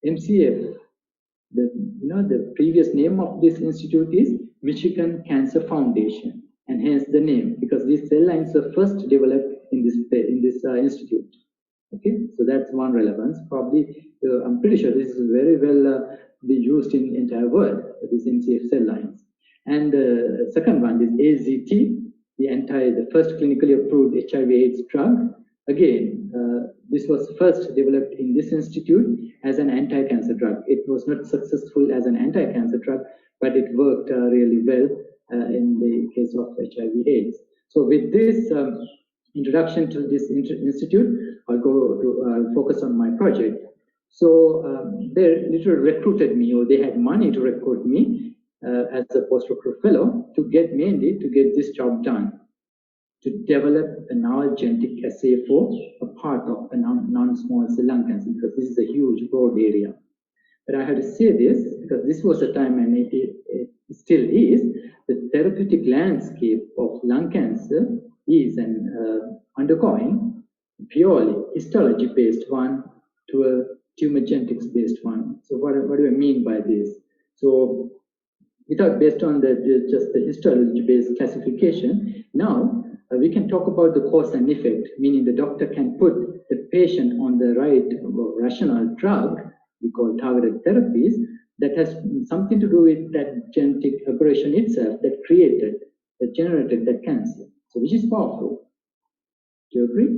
MCF, the previous name of this institute is Michigan Cancer Foundation, and hence the name, because these cell lines were first developed in this institute. Okay, so that's one relevance. Probably, I'm pretty sure this is very well be used in the entire world, these MCF cell lines. And the second one is AZT, the first clinically approved HIV/AIDS drug. Again, this was first developed in this institute as an anti-cancer drug. It was not successful as an anti-cancer drug, but it worked really well in the case of HIV/AIDS. So with this introduction to this institute, I'll focus on my project. So they literally recruited me, or they had money to recruit me as a postdoctoral fellow mainly to get this job done, to develop a novel genetic assay for a part of a non-small cell lung cancer, because this is a huge, broad area. But I had to say this because this was a time, and it still is, the therapeutic landscape of lung cancer is undergoing purely histology-based one to a tumor genetics-based one. So what do I mean by this? So based on just the histology-based classification, now we can talk about the cause and effect, meaning the doctor can put the patient on the right rational drug, we call targeted therapies, that has something to do with that genetic aberration itself that generated that cancer. So which is powerful. Do you agree?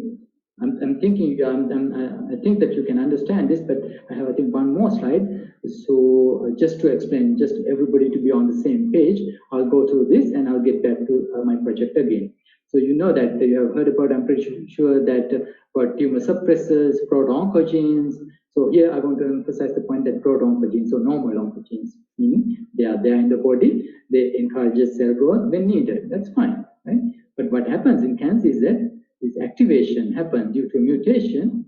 I'm thinking, I think that you can understand this, but I have, I think, one more slide. So just to explain, just everybody to be on the same page, I'll go through this and I'll get back to my project again. So you know that you have heard about, I'm pretty sure that for tumor suppressors, proto-oncogenes. So here I want to emphasize the point that proto-oncogenes, so normal oncogenes, meaning they are there in the body, they encourage cell growth when needed. That's fine, right? But what happens in cancer is that this activation happens due to mutation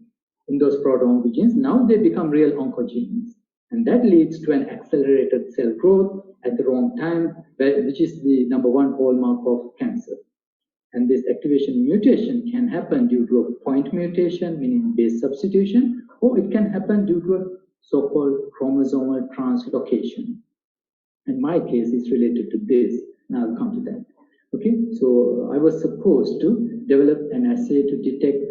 in those proto-oncogenes. Now they become real oncogenes. And that leads to an accelerated cell growth at the wrong time, which is the #1 hallmark of cancer. And this activation mutation can happen due to a point mutation, meaning base substitution, or it can happen due to a so-called chromosomal translocation. In my case, it's related to this, and I'll come to that. Okay, so I was supposed to develop an assay to detect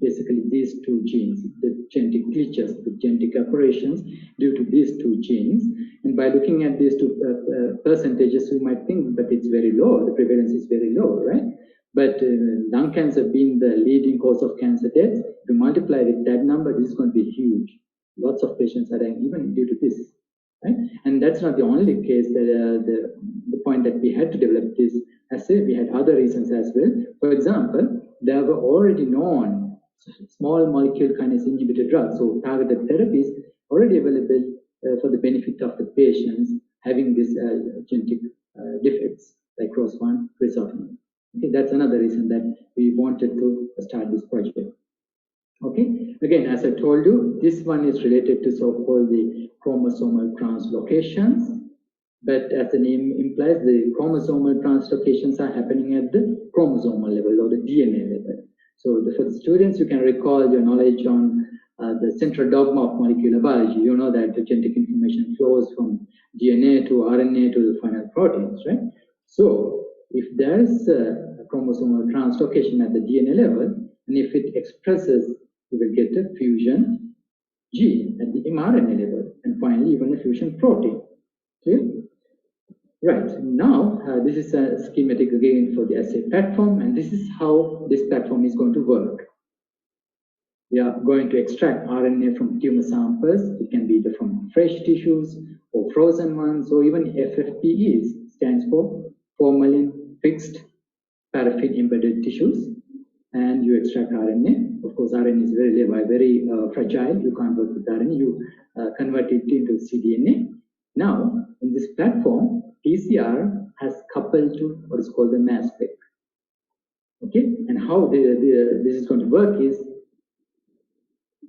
basically these two genes, the genetic glitches, the genetic aberrations due to these two genes. And by looking at these two percentages, you might think that it's very low, the prevalence is very low, right? But lung cancer being the leading cause of cancer deaths, if you multiply with that number, this is going to be huge. Lots of patients are dying even due to this, right? And that's not the only case, that the point that we had to develop this assay, we had other reasons as well. For example, there were already known small molecule kinase inhibitor drugs, so targeted therapies already available for the benefit of the patients having these genetic defects like ROS1 crizotinib. Okay, that's another reason that we wanted to start this project. Okay, again, as I told you, this one is related to so-called the chromosomal translocations. But as the name implies, the chromosomal translocations are happening at the chromosomal level or the DNA level. So for the students, you can recall your knowledge on the central dogma of molecular biology. You know that the genetic information flows from DNA to RNA to the final proteins, right? So if there is a chromosomal translocation at the DNA level, and if it expresses, you will get a fusion gene at the mRNA level, and finally even a fusion protein. Clear? Right, now this is a schematic again for the assay platform, and this is how this platform is going to work. we are going to extract RNA from tumor samples. It can be either from fresh tissues or frozen ones, or even FFPEs, stands for formalin fixed paraffin embedded tissues. And you extract RNA. Of course, RNA is very fragile. You can't work with RNA. You convert it into cDNA. Now, in this platform, PCR has coupled to what is called the mass spec. Okay, and how this is going to work is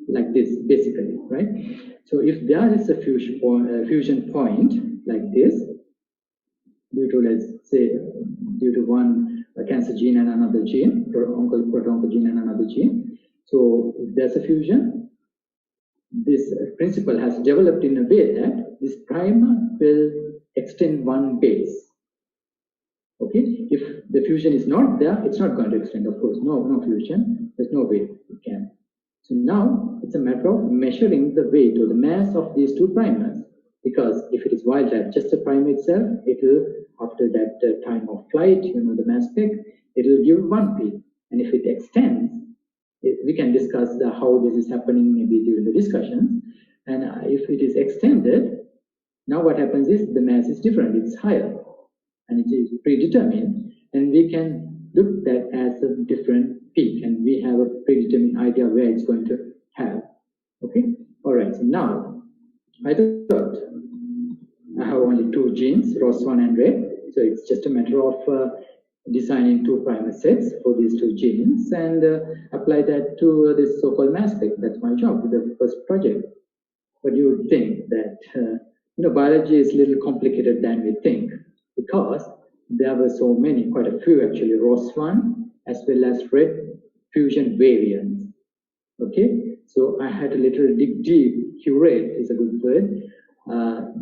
like this, basically, right? So if there is a fusion point like this, due to, let's say, due to one cancer gene and another gene, or proto-oncogene and another gene, so if there's a fusion, this principle has developed in a way that this primer will extend one base. Okay, if the fusion is not there, it's not going to extend, of course. No fusion, there's no way it can. So now it's a matter of measuring the weight or the mass of these two primers, because if it is wild type, just a primer itself, it will, after that time of flight, the mass spec, it will give one peak. And if it extends, we can discuss how this is happening maybe during the discussions. And if it is extended, now what happens is the mass is different, it's higher, and it is predetermined, and we can look that as a different peak, and we have a predetermined idea where it's going to have. Okay, all right. So now I thought I have only two genes, ROS1 and RED, so it's just a matter of designing two primer sets for these two genes and apply that to this so-called mass spec. That's my job with the first project. But you would think that biology is a little complicated than we think, because there were so many, quite a few actually, ROS1 as well as RED fusion variants. Okay, so I had a little dig deep, curate is a good word,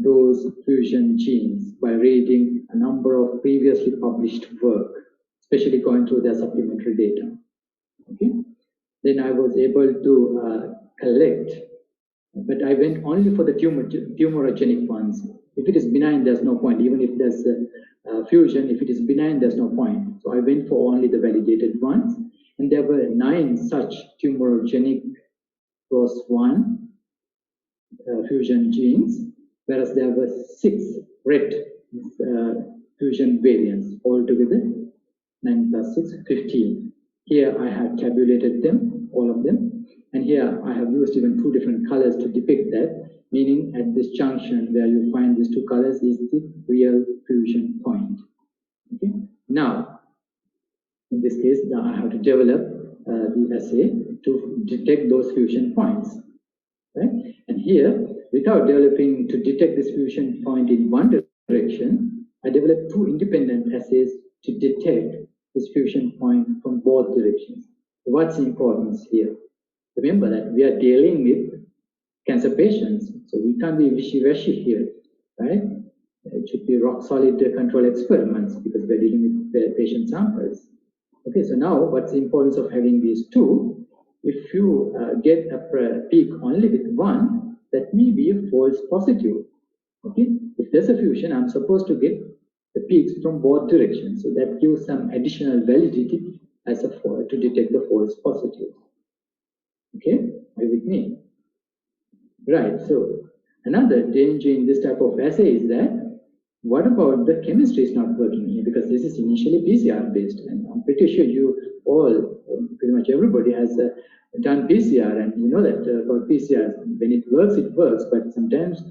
those fusion genes by reading a number of previously published work, especially going through their supplementary data. Okay, then I was able to collect, but I went only for the tumorigenic ones. If it is benign, there's no point. Even if there's a fusion, if it is benign, there's no point. So I went for only the validated ones, and there were 9 such tumorigenic ROS1 fusion genes, whereas there were 6 RED fusion variants altogether. 9 plus 6, 15. Here I have tabulated them, all of them, and here I have used even 2 different colors to depict that, meaning at this junction where you find these 2 colors is the real fusion point. Okay. Now, in this case, I have to develop the assay to detect those fusion points. Right? And here, without developing to detect this fusion point in one direction, I developed 2 independent assays to detect this fusion point from both directions. What's the importance here? Remember that we are dealing with cancer patients, so we can't be wishy-washy here, right? It should be rock-solid control experiments because we're dealing with patient samples. Okay, so now what's the importance of having these 2? If you get a peak only with one, that may be a false positive. Okay, if there's a fusion, I'm supposed to get the peaks from both directions, so that gives some additional validity as to detect the false positive. Okay, are you with me? Right, so another danger in this type of assay is that what about the chemistry is not working here, because this is initially PCR based, and I'm pretty sure you all, pretty much everybody has done PCR, and you know that about PCR, when it works, but sometimes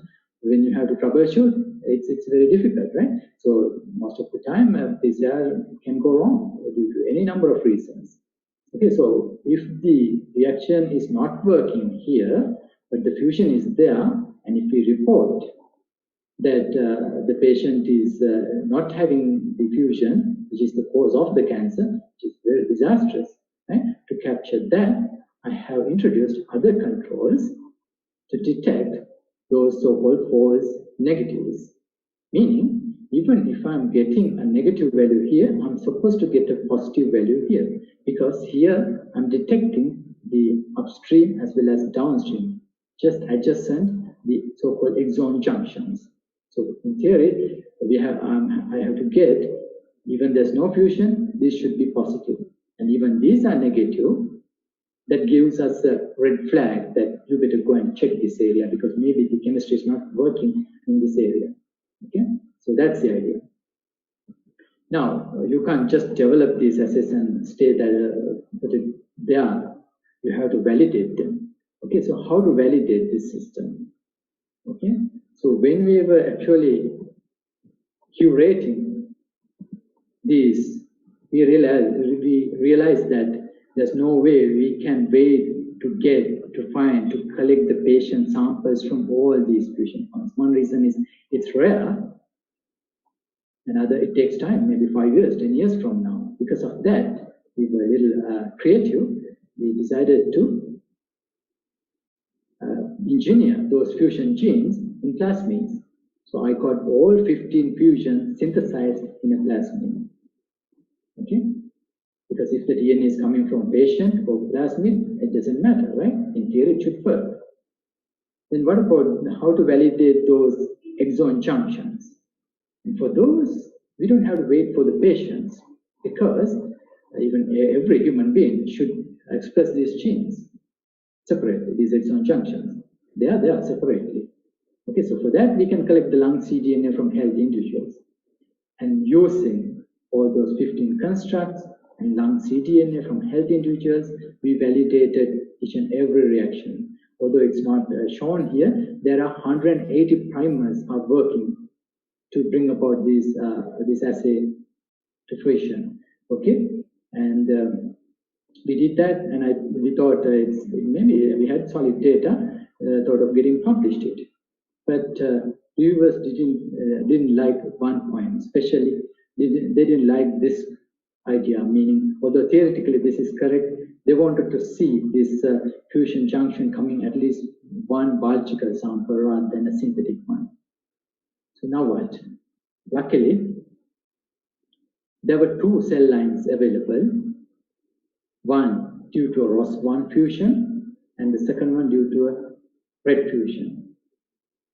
when you have to troubleshoot, it's very difficult, right? So most of the time PCR can go wrong due to any number of reasons. Okay, so if the reaction is not working here, but the fusion is there, and if we report that the patient is not having the fusion, which is the cause of the cancer, which is very disastrous, right? To capture that, I have introduced other controls to detect those so-called false negatives. Meaning, even if I'm getting a negative value here, I'm supposed to get a positive value here, because here I'm detecting the upstream as well as downstream, just adjacent the so-called exon junctions. So in theory, I have to get, even there's no fusion, this should be positive. And even these are negative, that gives us a red flag that you better go and check this area because maybe the chemistry is not working in this area. Okay, so that's the idea. Now, you can't just develop these assays and stay there, put it there. You have to validate them. Okay, so how to validate this system? Okay, so when we were actually curating these, we realized that there's no way we can wait to find, to collect the patient samples from all these fusion points. One reason is it's rare. Another, it takes time, maybe 5 years, 10 years from now. Because of that, we were a little creative. We decided to engineer those fusion genes in plasmids. So I got all 15 fusions synthesized in a plasmid. Okay? Because if the DNA is coming from patient or plasmid, it doesn't matter, right? In theory, it should work. Then what about how to validate those exon junctions? And for those, we don't have to wait for the patients because even every human being should express these genes separately, these exon junctions. They are there separately. Okay, so for that, we can collect the lung cDNA from healthy individuals. And using all those 15 constructs and lung cDNA from healthy individuals, we validated each and every reaction. Although it's not shown here, there are 180 primers are working to bring about this assay to fruition. Okay, and we did that, and we thought maybe we had solid data, thought of getting published it, but viewers didn't like one point, especially they didn't like this idea. Meaning, although theoretically this is correct, they wanted to see this fusion junction coming at least one biological sample rather than a synthetic one. So now what? Luckily, there were 2 cell lines available, one due to a ROS1 fusion and the second one due to a RED fusion.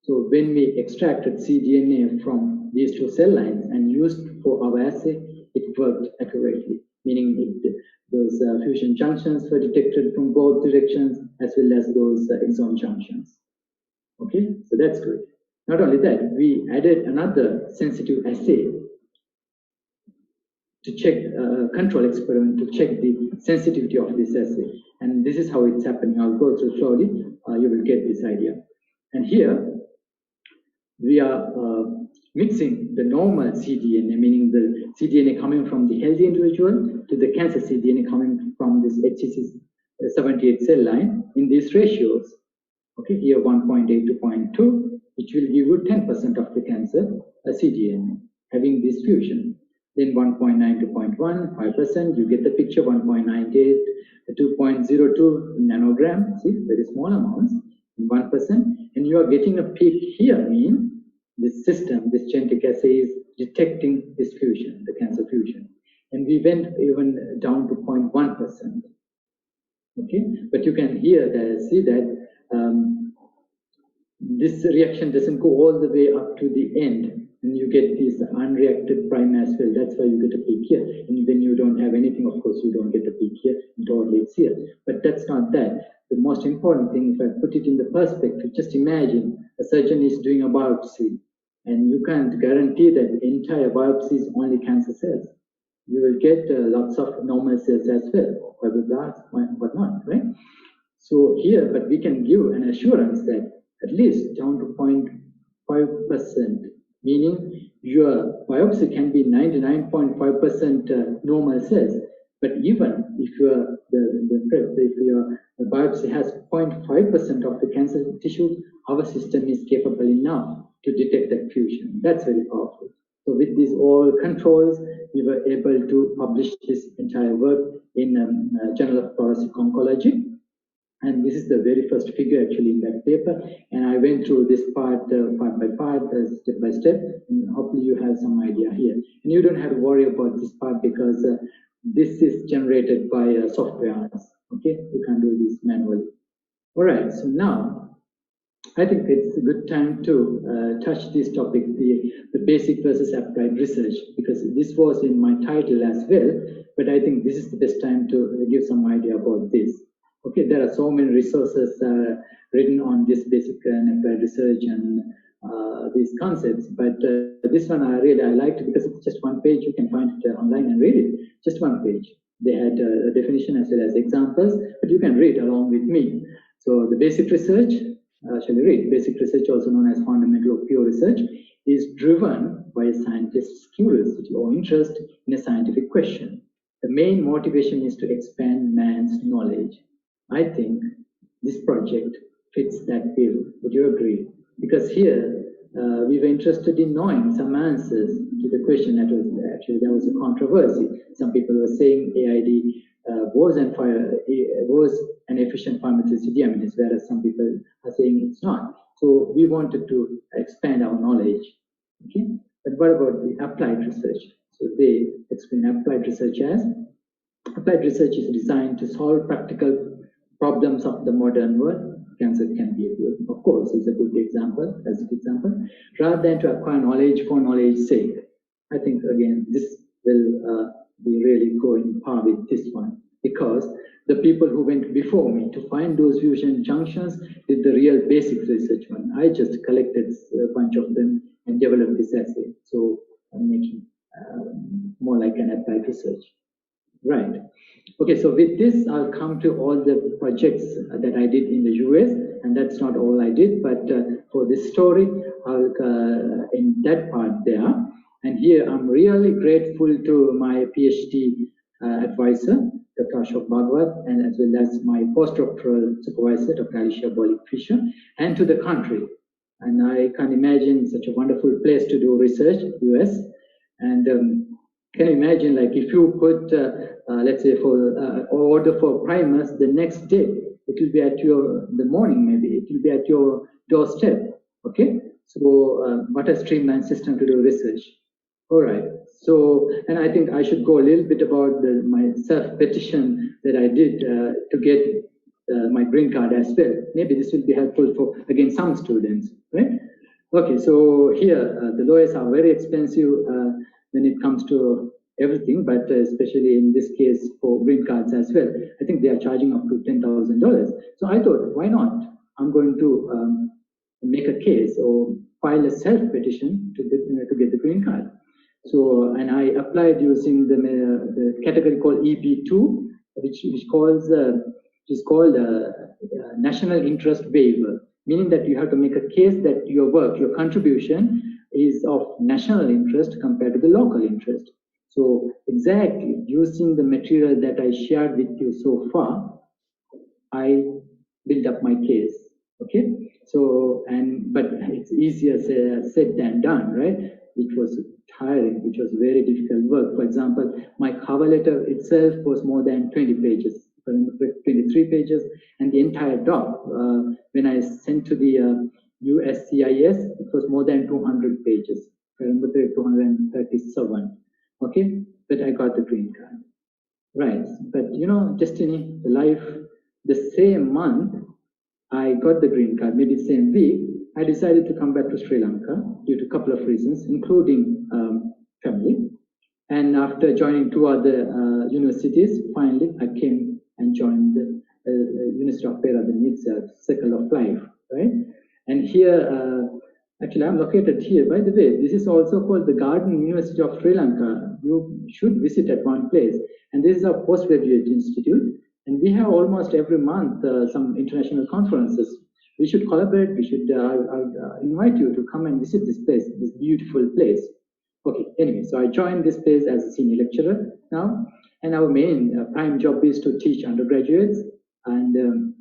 So when we extracted cDNA from these 2 cell lines and used for our assay, it worked accurately, meaning those fusion junctions were detected from both directions as well as those exon junctions. Okay, so that's good. Not only that, we added another sensitive assay to check, control experiment to check the sensitivity of this assay. And this is how it's happening. I'll go through slowly. You will get this idea. And here, we are mixing the normal cDNA, meaning the cDNA coming from the healthy individual to the cancer cDNA coming from this HCC78 cell line in these ratios. Okay, here 1.8 to 0.2, which will give you 10% of the cancer cDNA having this fusion. Then 1.9 to 0.1, 5%, you get the picture, 1.98 to 2.02 nanogram, see, very small amounts, 1%, and you are getting a peak here, means this system, this genetic assay is detecting this fusion, the cancer fusion. And we went even down to 0.1%. Okay, but you can see that this reaction doesn't go all the way up to the end, and you get this unreacted prime as well. That's why you get a peak here. And when you don't have anything, of course, you don't get a peak here, it all is here. But that's not that. The most important thing, if I put it in the perspective, just imagine a surgeon is doing a biopsy, and you can't guarantee that the entire biopsy is only cancer cells. You will get lots of normal cells as well, fibroblasts, whatnot, right? So here, but we can give an assurance that at least down to 0.5%, meaning your biopsy can be 99.5% normal cells. But even if your biopsy has 0.5% of the cancer tissue, our system is capable enough to detect that fusion. That's very powerful. So with these all controls, we were able to publish this entire work in Journal of Thoracic Oncology. And this is the very first figure actually in that paper. And I went through this part by part, step by step, and hopefully you have some idea here. And you don't have to worry about this part because this is generated by software. Okay, you can do this manually. All right, so now I think it's a good time to touch this topic, the basic versus applied research, because this was in my title as well, but I think this is the best time to give some idea about this. Okay, there are so many resources written on this basic and applied research and these concepts, but this one I liked because it's just one page. You can find it online and read it. Just one page. They had a definition as well as examples, but you can read along with me. So the basic research, shall we read? Basic research, also known as fundamental or pure research, is driven by a scientist's curiosity or interest in a scientific question. The main motivation is to expand man's knowledge. I think this project fits that bill. Would you agree? Because here we were interested in knowing some answers to the question that was actually there was a controversy. Some people were saying AID was an efficient pharmaceutical amines, whereas some people are saying it's not. So we wanted to expand our knowledge. Okay, but what about the applied research? So they explain applied research as applied research is designed to solve practical problems of the modern world. Cancer can be a good, of course, is a good example, classic example, rather than to acquire knowledge for knowledge's sake. I think again this will be really going par with this one, because the people who went before me to find those fusion junctions did the real basic research one. I just collected a bunch of them and developed this essay. So I'm making more like an applied research. Right. Okay, so with this, I'll come to all the projects that I did in the US, and that's not all I did, but for this story, I'll in that part there. And here, I'm really grateful to my PhD advisor, Dr. Ashok Bhagwat, and as well as my postdoctoral supervisor, Dr. Alicia Bollick-Fisher, and to the country. And I can imagine such a wonderful place to do research, US. And can you imagine, like, if you put, let's say, for order for primers the next day, it will be at the morning, maybe it will be at your doorstep. Okay, so what a streamlined system to do research. All right. So, and I think I should go a little bit about my self-petition that I did to get my green card as well. Maybe this will be helpful for, again, some students, right? Okay, so here the lawyers are very expensive when it comes to everything, but especially in this case for green cards as well. I think they are charging up to $10,000. So I thought, why not? I'm going to make a case or file a self-petition to get the green card. So, and I applied using the category called EB2, which is called national interest waiver, meaning that you have to make a case that your work, your contribution is of national interest compared to the local interest. So exactly using the material that I shared with you so far, I built up my case. Okay, so but it's easier said than done, right? Which was tiring, which was very difficult work. For example, my cover letter itself was more than 20 pages, 23 pages, and the entire doc, when I sent to the USCIS, it was more than 200 pages. I remember 237. Okay, but I got the green card. Right, but you know, destiny, the life, the same month I got the green card, maybe the same week, I decided to come back to Sri Lanka due to a couple of reasons, including family. And after joining two other universities, finally I came and joined the University of Peradeniya. It's a circle of life, right? And here, actually I'm located here. By the way, this is also called the Garden University of Sri Lanka. You should visit at one place. And this is our postgraduate institute. And we have almost every month some international conferences. We should collaborate. We should I'll invite you to come and visit this place, this beautiful place. Okay, anyway, so I joined this place as a senior lecturer now. And our main prime job is to teach undergraduates and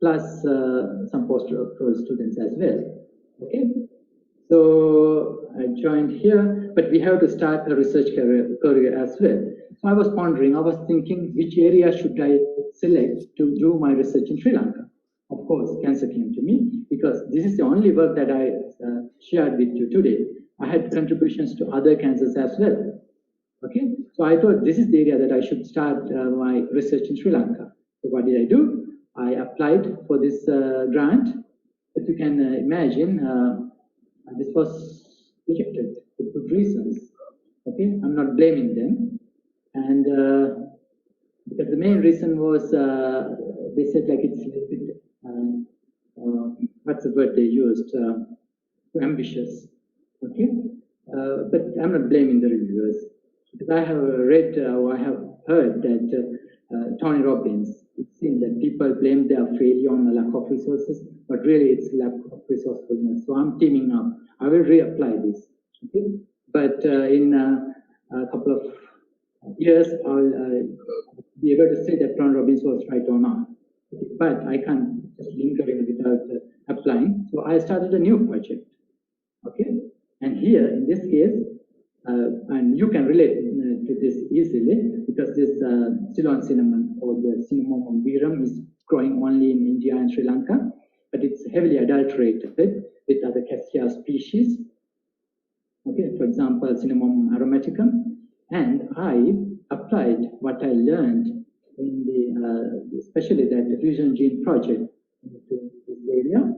plus some postdoctoral students as well. Okay, so I joined here, but we have to start a research career as well. So I was pondering, I was thinking, which area should I select to do my research in Sri Lanka? Of course, cancer came to me because this is the only work that I shared with you today. I had contributions to other cancers as well. Okay, so I thought this is the area that I should start my research in Sri Lanka. So what did I do? I applied for this grant. If you can imagine, this was rejected with good reasons. Okay, I'm not blaming them. And because the main reason was they said like it's a little bit, what's the word they used, too ambitious. Okay, but I'm not blaming the reviewers because I have read or I have heard that Tony Robbins, it seems that people blame their failure on the lack of resources, but really it's lack of resourcefulness. So I'm teaming up. I will reapply this. Okay, but in a couple of years, I'll be able to say that Tony Robbins was right or not. Okay, but I can't just linger in without applying. So I started a new project. Okay, and here in this case, and you can relate to this easily because this Ceylon cinnamon or the Cinnamomum verum is growing only in India and Sri Lanka, but it's heavily adulterated with other cassia species. Okay, for example, Cinnamomum aromaticum, and I applied what I learned in the especially that diffusion gene project into this area.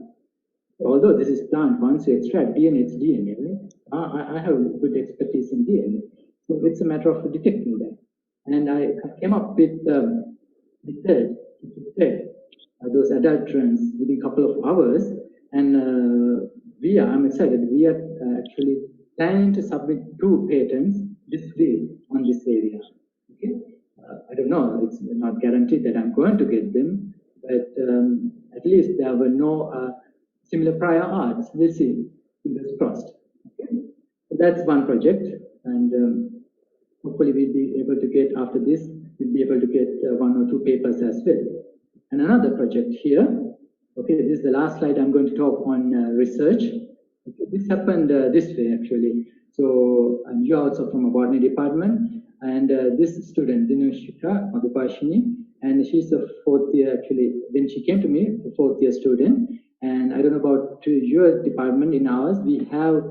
Although this is plant, once you extract DNA, it's DNA. Right? I have good expertise in DNA, so it's a matter of detecting that. And I came up with the third, those adulterants within a couple of hours. And I'm excited. We are actually planning to submit 2 patents this week on this area. Okay, I don't know. It's not guaranteed that I'm going to get them, but at least there were no similar prior arts. We'll see. Fingers crossed. Okay, so that's one project, and hopefully we'll be able to get after this. We'll be able to get 1 or 2 papers as well. And another project here. Okay, this is the last slide. I'm going to talk on research. Okay, this happened this way actually. So you're also from a botany department, and this student Tiruchirappalli Madhupashini, and she's a 4th year actually. When she came to me, a 4th year student. And I don't know about your department. In ours, we have,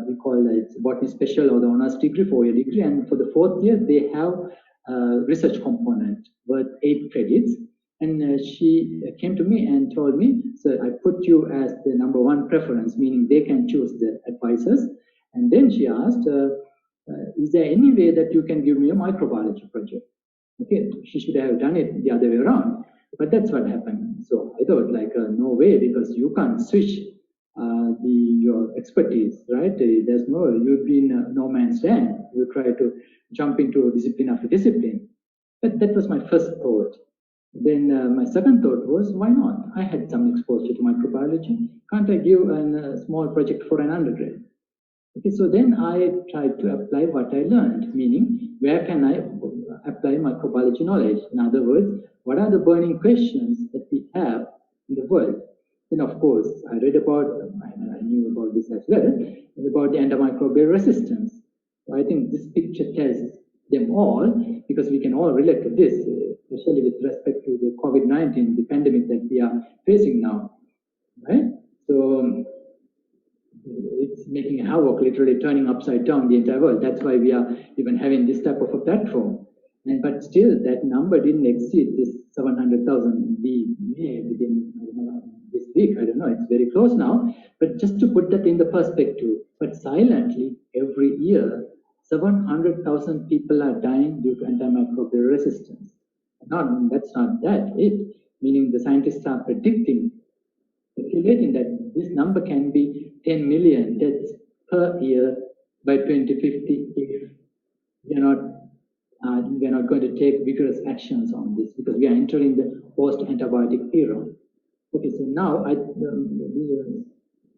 we call it botany special or the honors degree, 4-year degree. And for the 4th year, they have a research component worth 8 credits. And she came to me and told me, so I put you as the number 1 preference, meaning they can choose the advisors. And then she asked, is there any way that you can give me a microbiology project? Okay, she should have done it the other way around. But that's what happened. So I thought like, no way, because you can't switch your expertise, right? There's no, you've been no man's land. You try to jump into discipline after discipline. But that was my first thought. Then my second thought was, why not? I had some exposure to microbiology. Can't I give a small project for an undergrad? Okay, so then I tried to apply what I learned, meaning where can I apply microbiology knowledge? In other words, what are the burning questions that we have in the world? And of course, I read about, I knew about this as well, about the antimicrobial resistance. So I think this picture tells them all, because we can all relate to this, especially with respect to the COVID-19, the pandemic that we are facing now, right? So it's making havoc, literally turning upside down the entire world. That's why we are even having this type of a platform. And but still, that number didn't exceed this 700,000 we made within this week. I don't know, it's very close now. But just to put that in the perspective, but silently, every year, 700,000 people are dying due to antimicrobial resistance. That's not it, meaning the scientists are predicting, speculating that this number can be 10 million deaths per year by 2050 if we are not going to take vigorous actions on this, because we are entering the post-antibiotic era. Okay, so now I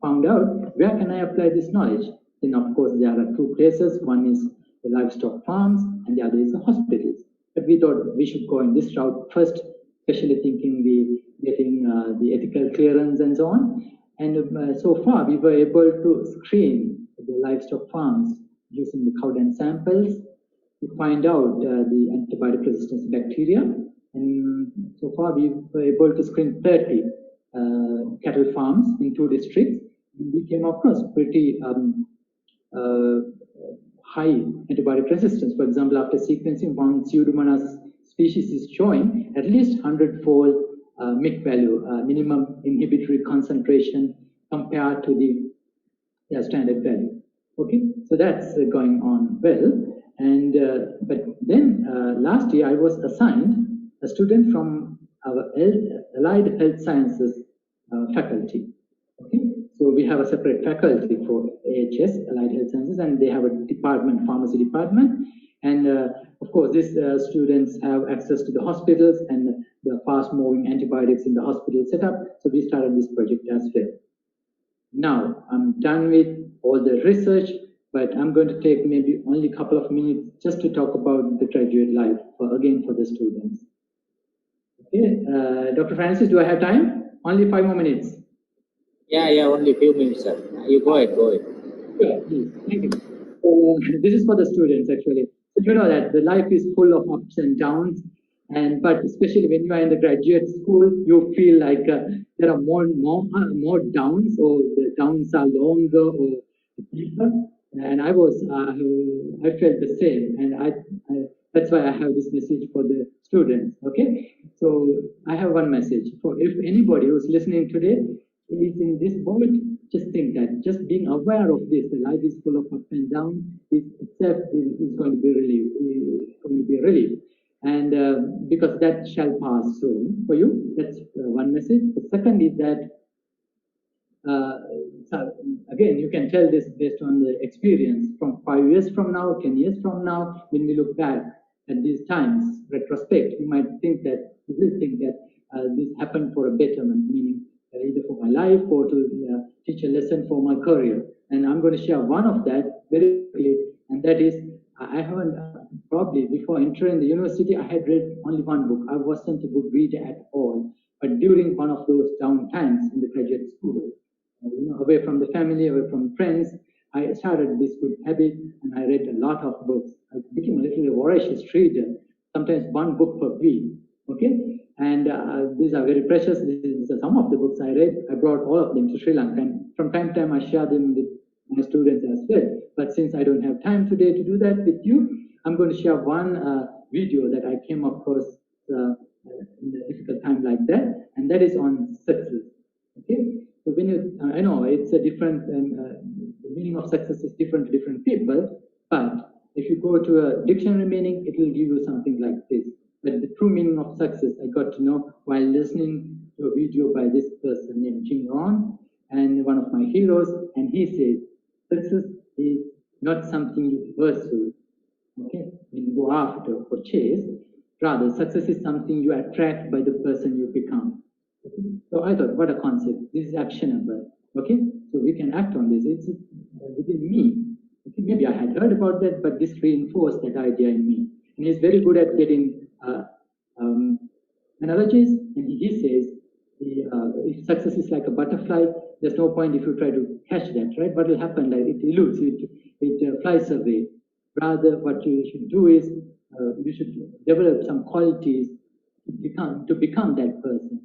found out where can I apply this knowledge. Then of course there are 2 places. One is the livestock farms and the other is the hospitals. But we thought we should go in this route first, especially thinking getting the ethical clearance and so on. And so far we were able to screen the livestock farms using the cow dung samples to find out the antibiotic resistance bacteria. And so far we were able to screen 30 cattle farms in 2 districts. And we came across pretty high antibiotic resistance. For example, after sequencing, one Pseudomonas species is showing at least 100-fold MIC value, minimum inhibitory concentration, compared to the standard value. Okay, so that's going on well. And but then last year I was assigned a student from our allied health sciences faculty. Okay, so we have a separate faculty for AHS, allied health sciences, and they have a department, pharmacy department. And of course, these students have access to the hospitals and the fast-moving antibiotics in the hospital setup. So we started this project as well. Now I'm done with all the research, but I'm going to take maybe only a couple of minutes just to talk about the graduate life again for the students. Okay, Dr. Francis, do I have time? Only 5 more minutes. Yeah, only a few minutes, sir. You go ahead. Yeah, please. Thank you. So this is for the students actually. So you know that the life is full of ups and downs, but especially when you are in the graduate school, you feel like there are more downs, or the downs are longer or deeper. And I felt the same, and that's why I have this message for the students. Okay, so I have one message for if anybody who's listening today is in this boat. Just think that just being aware of this, the life is full of up and down, itself is going to be a relief. And because that shall pass soon for you. That's one message. The second is that, so again, you can tell this based on the experience from 5 years from now, 10 years from now, when we look back at these times, retrospect, you will think that this happened for a betterment, meaning either for my life or to teach a lesson for my career. And I'm going to share one of that very quickly, and that is, I haven't, probably before entering the university, I had read only one book. I wasn't a good reader at all. But during one of those down times in the graduate school, away from the family, away from friends, I started this good habit, and I read a lot of books. I became a little voracious reader, sometimes one book per week. Okay, and these are very precious. These are some of the books I read. I brought all of them to Sri Lanka, and from time to time I share them with my students as well. But since I don't have time today to do that with you, I'm going to share one video that I came across in a difficult time like that, and that is on success. Okay, so when you, I know it's a different, the meaning of success is different to different people, but if you go to a dictionary meaning, it will give you something like this. But the true meaning of success, I got to know while listening to a video by this person named Jim Rohn, and one of my heroes, and he says, success is not something you pursue, okay, when you go after or chase. Rather, success is something you attract by the person you become. Okay? So I thought, what a concept. This is actionable. Okay, so we can act on this. It's within me. Okay? Maybe I had heard about that, but this reinforced that idea in me. And he's very good at getting analogies, and he says, if success is like a butterfly, there's no point if you try to catch that, right? What will happen? Like it eludes, it flies away. Rather, what you should do is you should develop some qualities to become that person.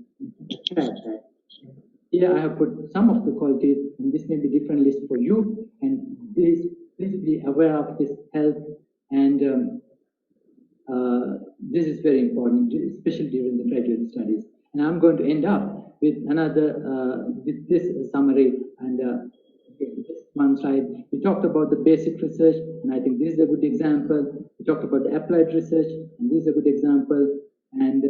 Here I have put some of the qualities, and this may be different list for you. And please be aware of this health, and this is very important, especially during the graduate studies. And I'm going to end up with another, with this summary, and this one slide. We talked about the basic research, and I think this is a good example. We talked about the applied research, and this is a good example. And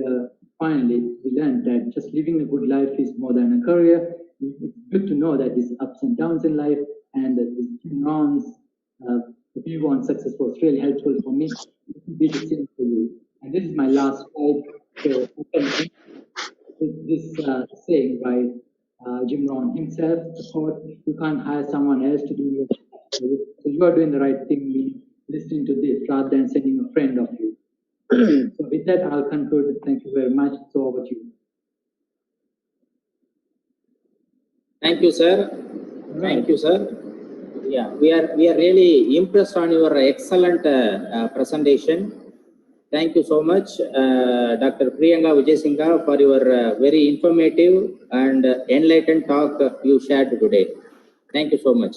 finally, we learned that just living a good life is more than a career. It's good to know that there's ups and downs in life, and that the Jim Rohn's view on success was really helpful for me. It will be the same for you. And this is my last slide. So this saying by Jim Rohn himself, you can't hire someone else to do your job. So you are doing the right thing, meaning listening to this rather than sending a friend of you. So with that, I'll conclude. Thank you very much. So over to you. Thank you, sir. Thank you, sir. Yeah, we are really impressed on your excellent presentation. Thank you so much, Dr. Priyanka Vijayasinghe, for your very informative and enlightened talk you shared today. Thank you so much.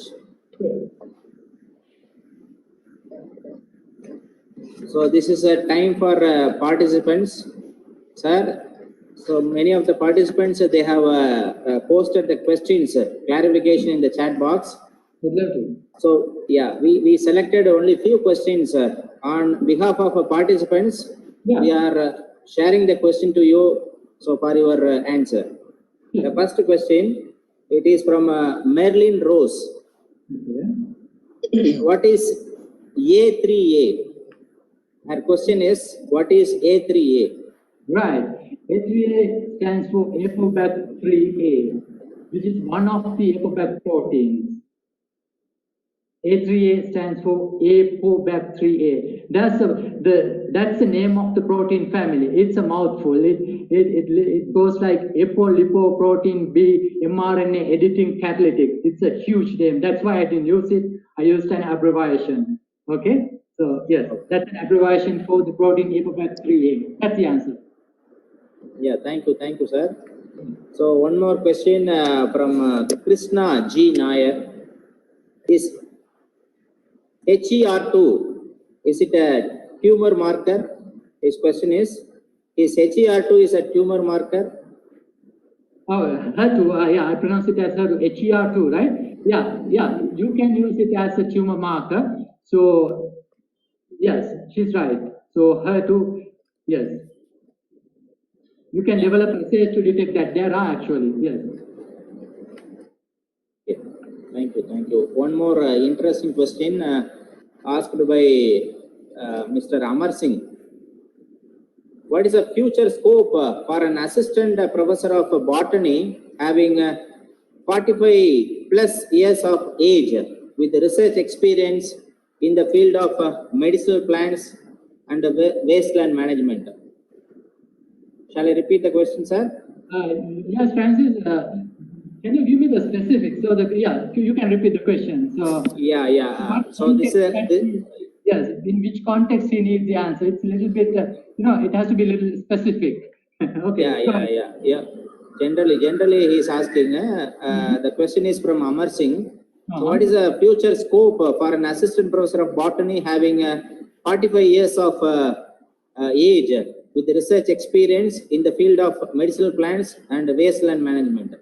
So this is a time for participants, sir. So many of the participants, they have posted the questions, clarification in the chat box. Would love to. So yeah, we selected only few questions on behalf of participants. Yeah. We are sharing the question to you so for your answer. The first question, it is from Merlin Rose. Okay. What is A3A? Her question is, what is A3A? Right. A3A stands for ApoB3A, which is one of the ApoB proteins. A3A stands for ApoB3A. That's the name of the protein family. It's a mouthful. It goes like apolipoprotein B mRNA editing catalytic. It's a huge name. That's why I didn't use it. I used an abbreviation. Okay. So yes, that's an abbreviation for the protein ApoB3A. That's the answer. Yeah, thank you, sir. So one more question from Krishna G. Nair. Is HER2, is it a tumor marker? His question is HER2 is a tumor marker? Oh, HER2, yeah, I pronounce it as HER2, HER2, right? Yeah, you can use it as a tumor marker. So, yes, she's right. So, HER2, yes. You can develop assays to detect that. There are actually, yes. Okay. Thank you. One more interesting question asked by Mr. Amar Singh. What is the future scope for an assistant professor of botany having 45 plus years of age with research experience in the field of medicinal plants and wasteland management? Shall I repeat the question, sir? Yes, Francis, can you give me the specifics? So that, yeah, you can repeat the question. So yeah. So this is yes, in which context he needs the answer. It's a little bit, it has to be a little specific. Okay. Yeah. Generally, he is asking. The question is from Amar Singh. So what is the future scope for an assistant professor of botany having 45 years of age with research experience in the field of medicinal plants and wasteland management?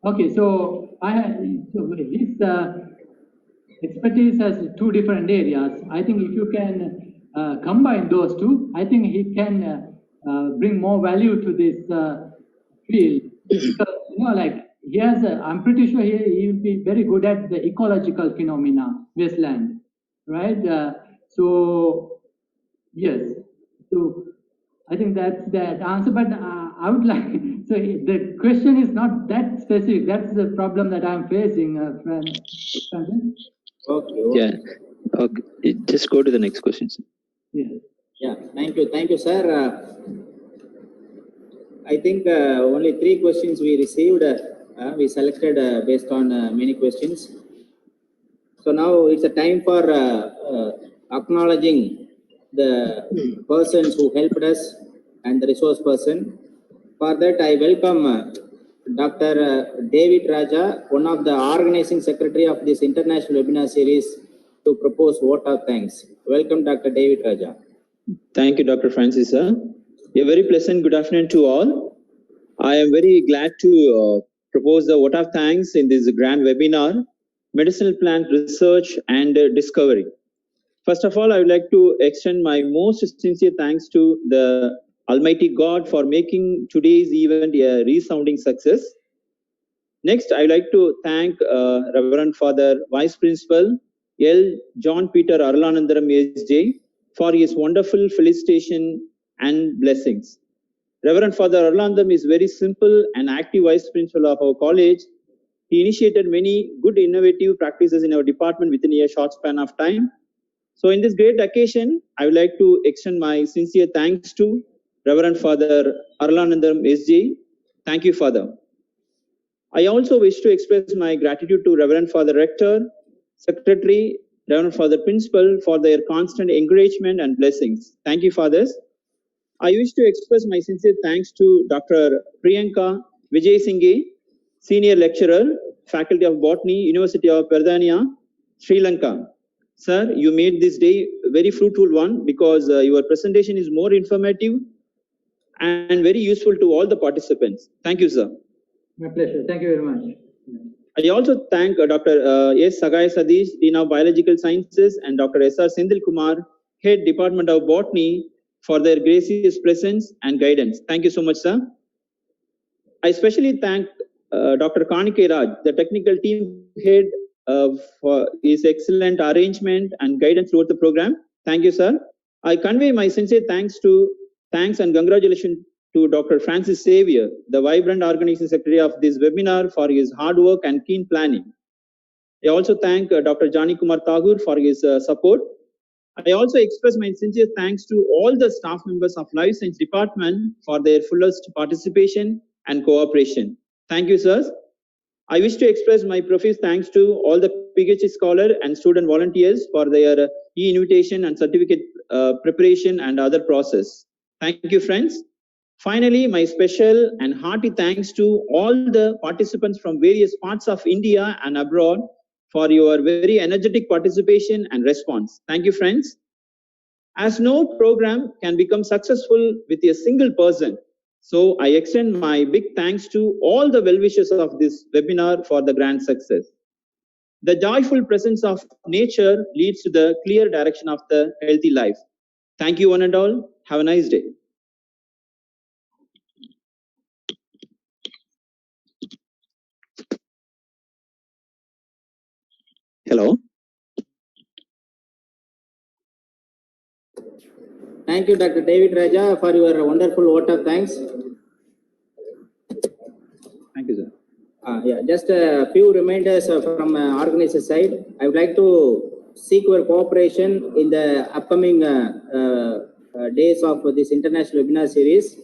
Okay, so his expertise has two different areas. I think if you can combine those two, I think he can bring more value to this field. Because, he has, I'm pretty sure he will be very good at the ecological phenomena, wasteland, right? So, yes. So, I think that's that answer, but I would like, so the question is not that specific. That's the problem that I'm facing, Okay. Yeah. Okay. Just go to the next question, sir. Yeah. Thank you, sir. I think only 3 questions we received. We selected based on many questions. So now it's a time for acknowledging the persons who helped us and the resource person. For that, I welcome Dr. David Raja, one of the organizing secretary of this international webinar series, to propose vote of thanks. Welcome, Dr. David Raja. Thank you, Dr. Francis, sir. A very pleasant good afternoon to all. I am very glad to propose the vote of thanks in this grand webinar, Medicinal Plant Research and Discovery. First of all, I would like to extend my most sincere thanks to the Almighty God for making today's event a resounding success. Next, I would like to thank Reverend Father Vice Principal L. John Peter Arlanandaram SJ for his wonderful felicitation and blessings. Reverend Father Arlanandaram is very simple and active Vice Principal of our college. He initiated many good innovative practices in our department within a short span of time. So in this great occasion, I would like to extend my sincere thanks to Reverend Father Arlanandaram SJ. Thank you, Father. I also wish to express my gratitude to Reverend Father Rector, Secretary, Reverend Father Principal for their constant encouragement and blessings. Thank you, Fathers. I wish to express my sincere thanks to Dr. Priyanka Vijay Singhe, Senior Lecturer, Faculty of Botany, University of Perdania, Sri Lanka. Sir, you made this day a very fruitful one because your presentation is more informative and very useful to all the participants. Thank you, sir. My pleasure. Thank you very much. I also thank Dr. S. Sagai Sadish, Dean of Biological Sciences, and Dr. S.R. Sendil Kumar, Head Department of Botany, for their gracious presence and guidance. Thank you so much, sir. I especially thank Dr. Kanike Raj, the technical team head, for his excellent arrangement and guidance throughout the program. Thank you, sir. I convey my sincere thanks and congratulations to Dr. Francis Xavier, the vibrant organizing secretary of this webinar, for his hard work and keen planning. I also thank Dr. Jani Kumar Thakur for his support. I also express my sincere thanks to all the staff members of Life Science Department for their fullest participation and cooperation. Thank you, sirs. I wish to express my profuse thanks to all the PhD scholar and student volunteers for their e-invitation and certificate preparation and other process. Thank you, friends. Finally, my special and hearty thanks to all the participants from various parts of India and abroad for your very energetic participation and response. Thank you, friends. As no program can become successful with a single person, so I extend my big thanks to all the well-wishers of this webinar for the grand success. The joyful presence of nature leads to the clear direction of the healthy life. Thank you one and all. Have a nice day. Hello. Thank you, Dr. David Raja, for your wonderful vote of thanks. Thank you, sir. Just a few reminders from organizer side. I would like to seek your cooperation in the upcoming days of this international webinar series.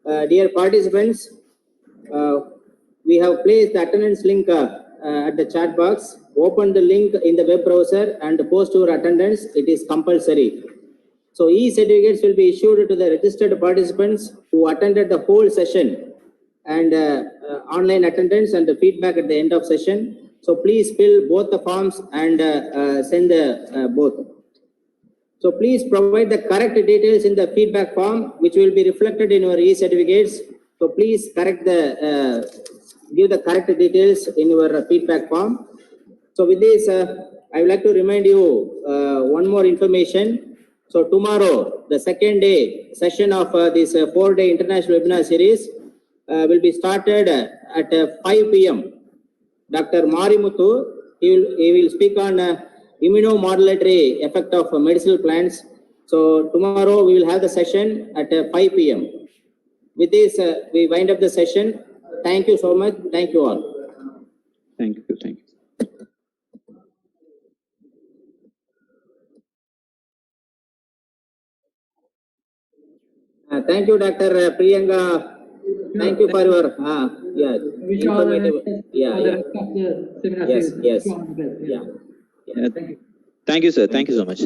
Dear participants, we have placed the attendance link at the chat box. Open the link in the web browser and post your attendance. It is compulsory. So e-certificates will be issued to the registered participants who attended the whole session, and online attendance and the feedback at the end of session. So please fill both the forms and send both. So please provide the correct details in the feedback form, which will be reflected in your e-certificates. So please correct give the correct details in your feedback form. So with this, I would like to remind you one more information. So tomorrow, the second day session of this 4-day international webinar series will be started at 5 p.m. Dr. Marimuthu, he will speak on immunomodulatory effect of medicinal plants. So tomorrow we will have the session at 5 p.m. With this, we wind up the session. Thank you so much. Thank you all. Thank you. Thank you. Thank you, Dr. Priyanka. Thank you for your informative. Yes. Yes. Thank you. Thank you, sir. Thank you so much.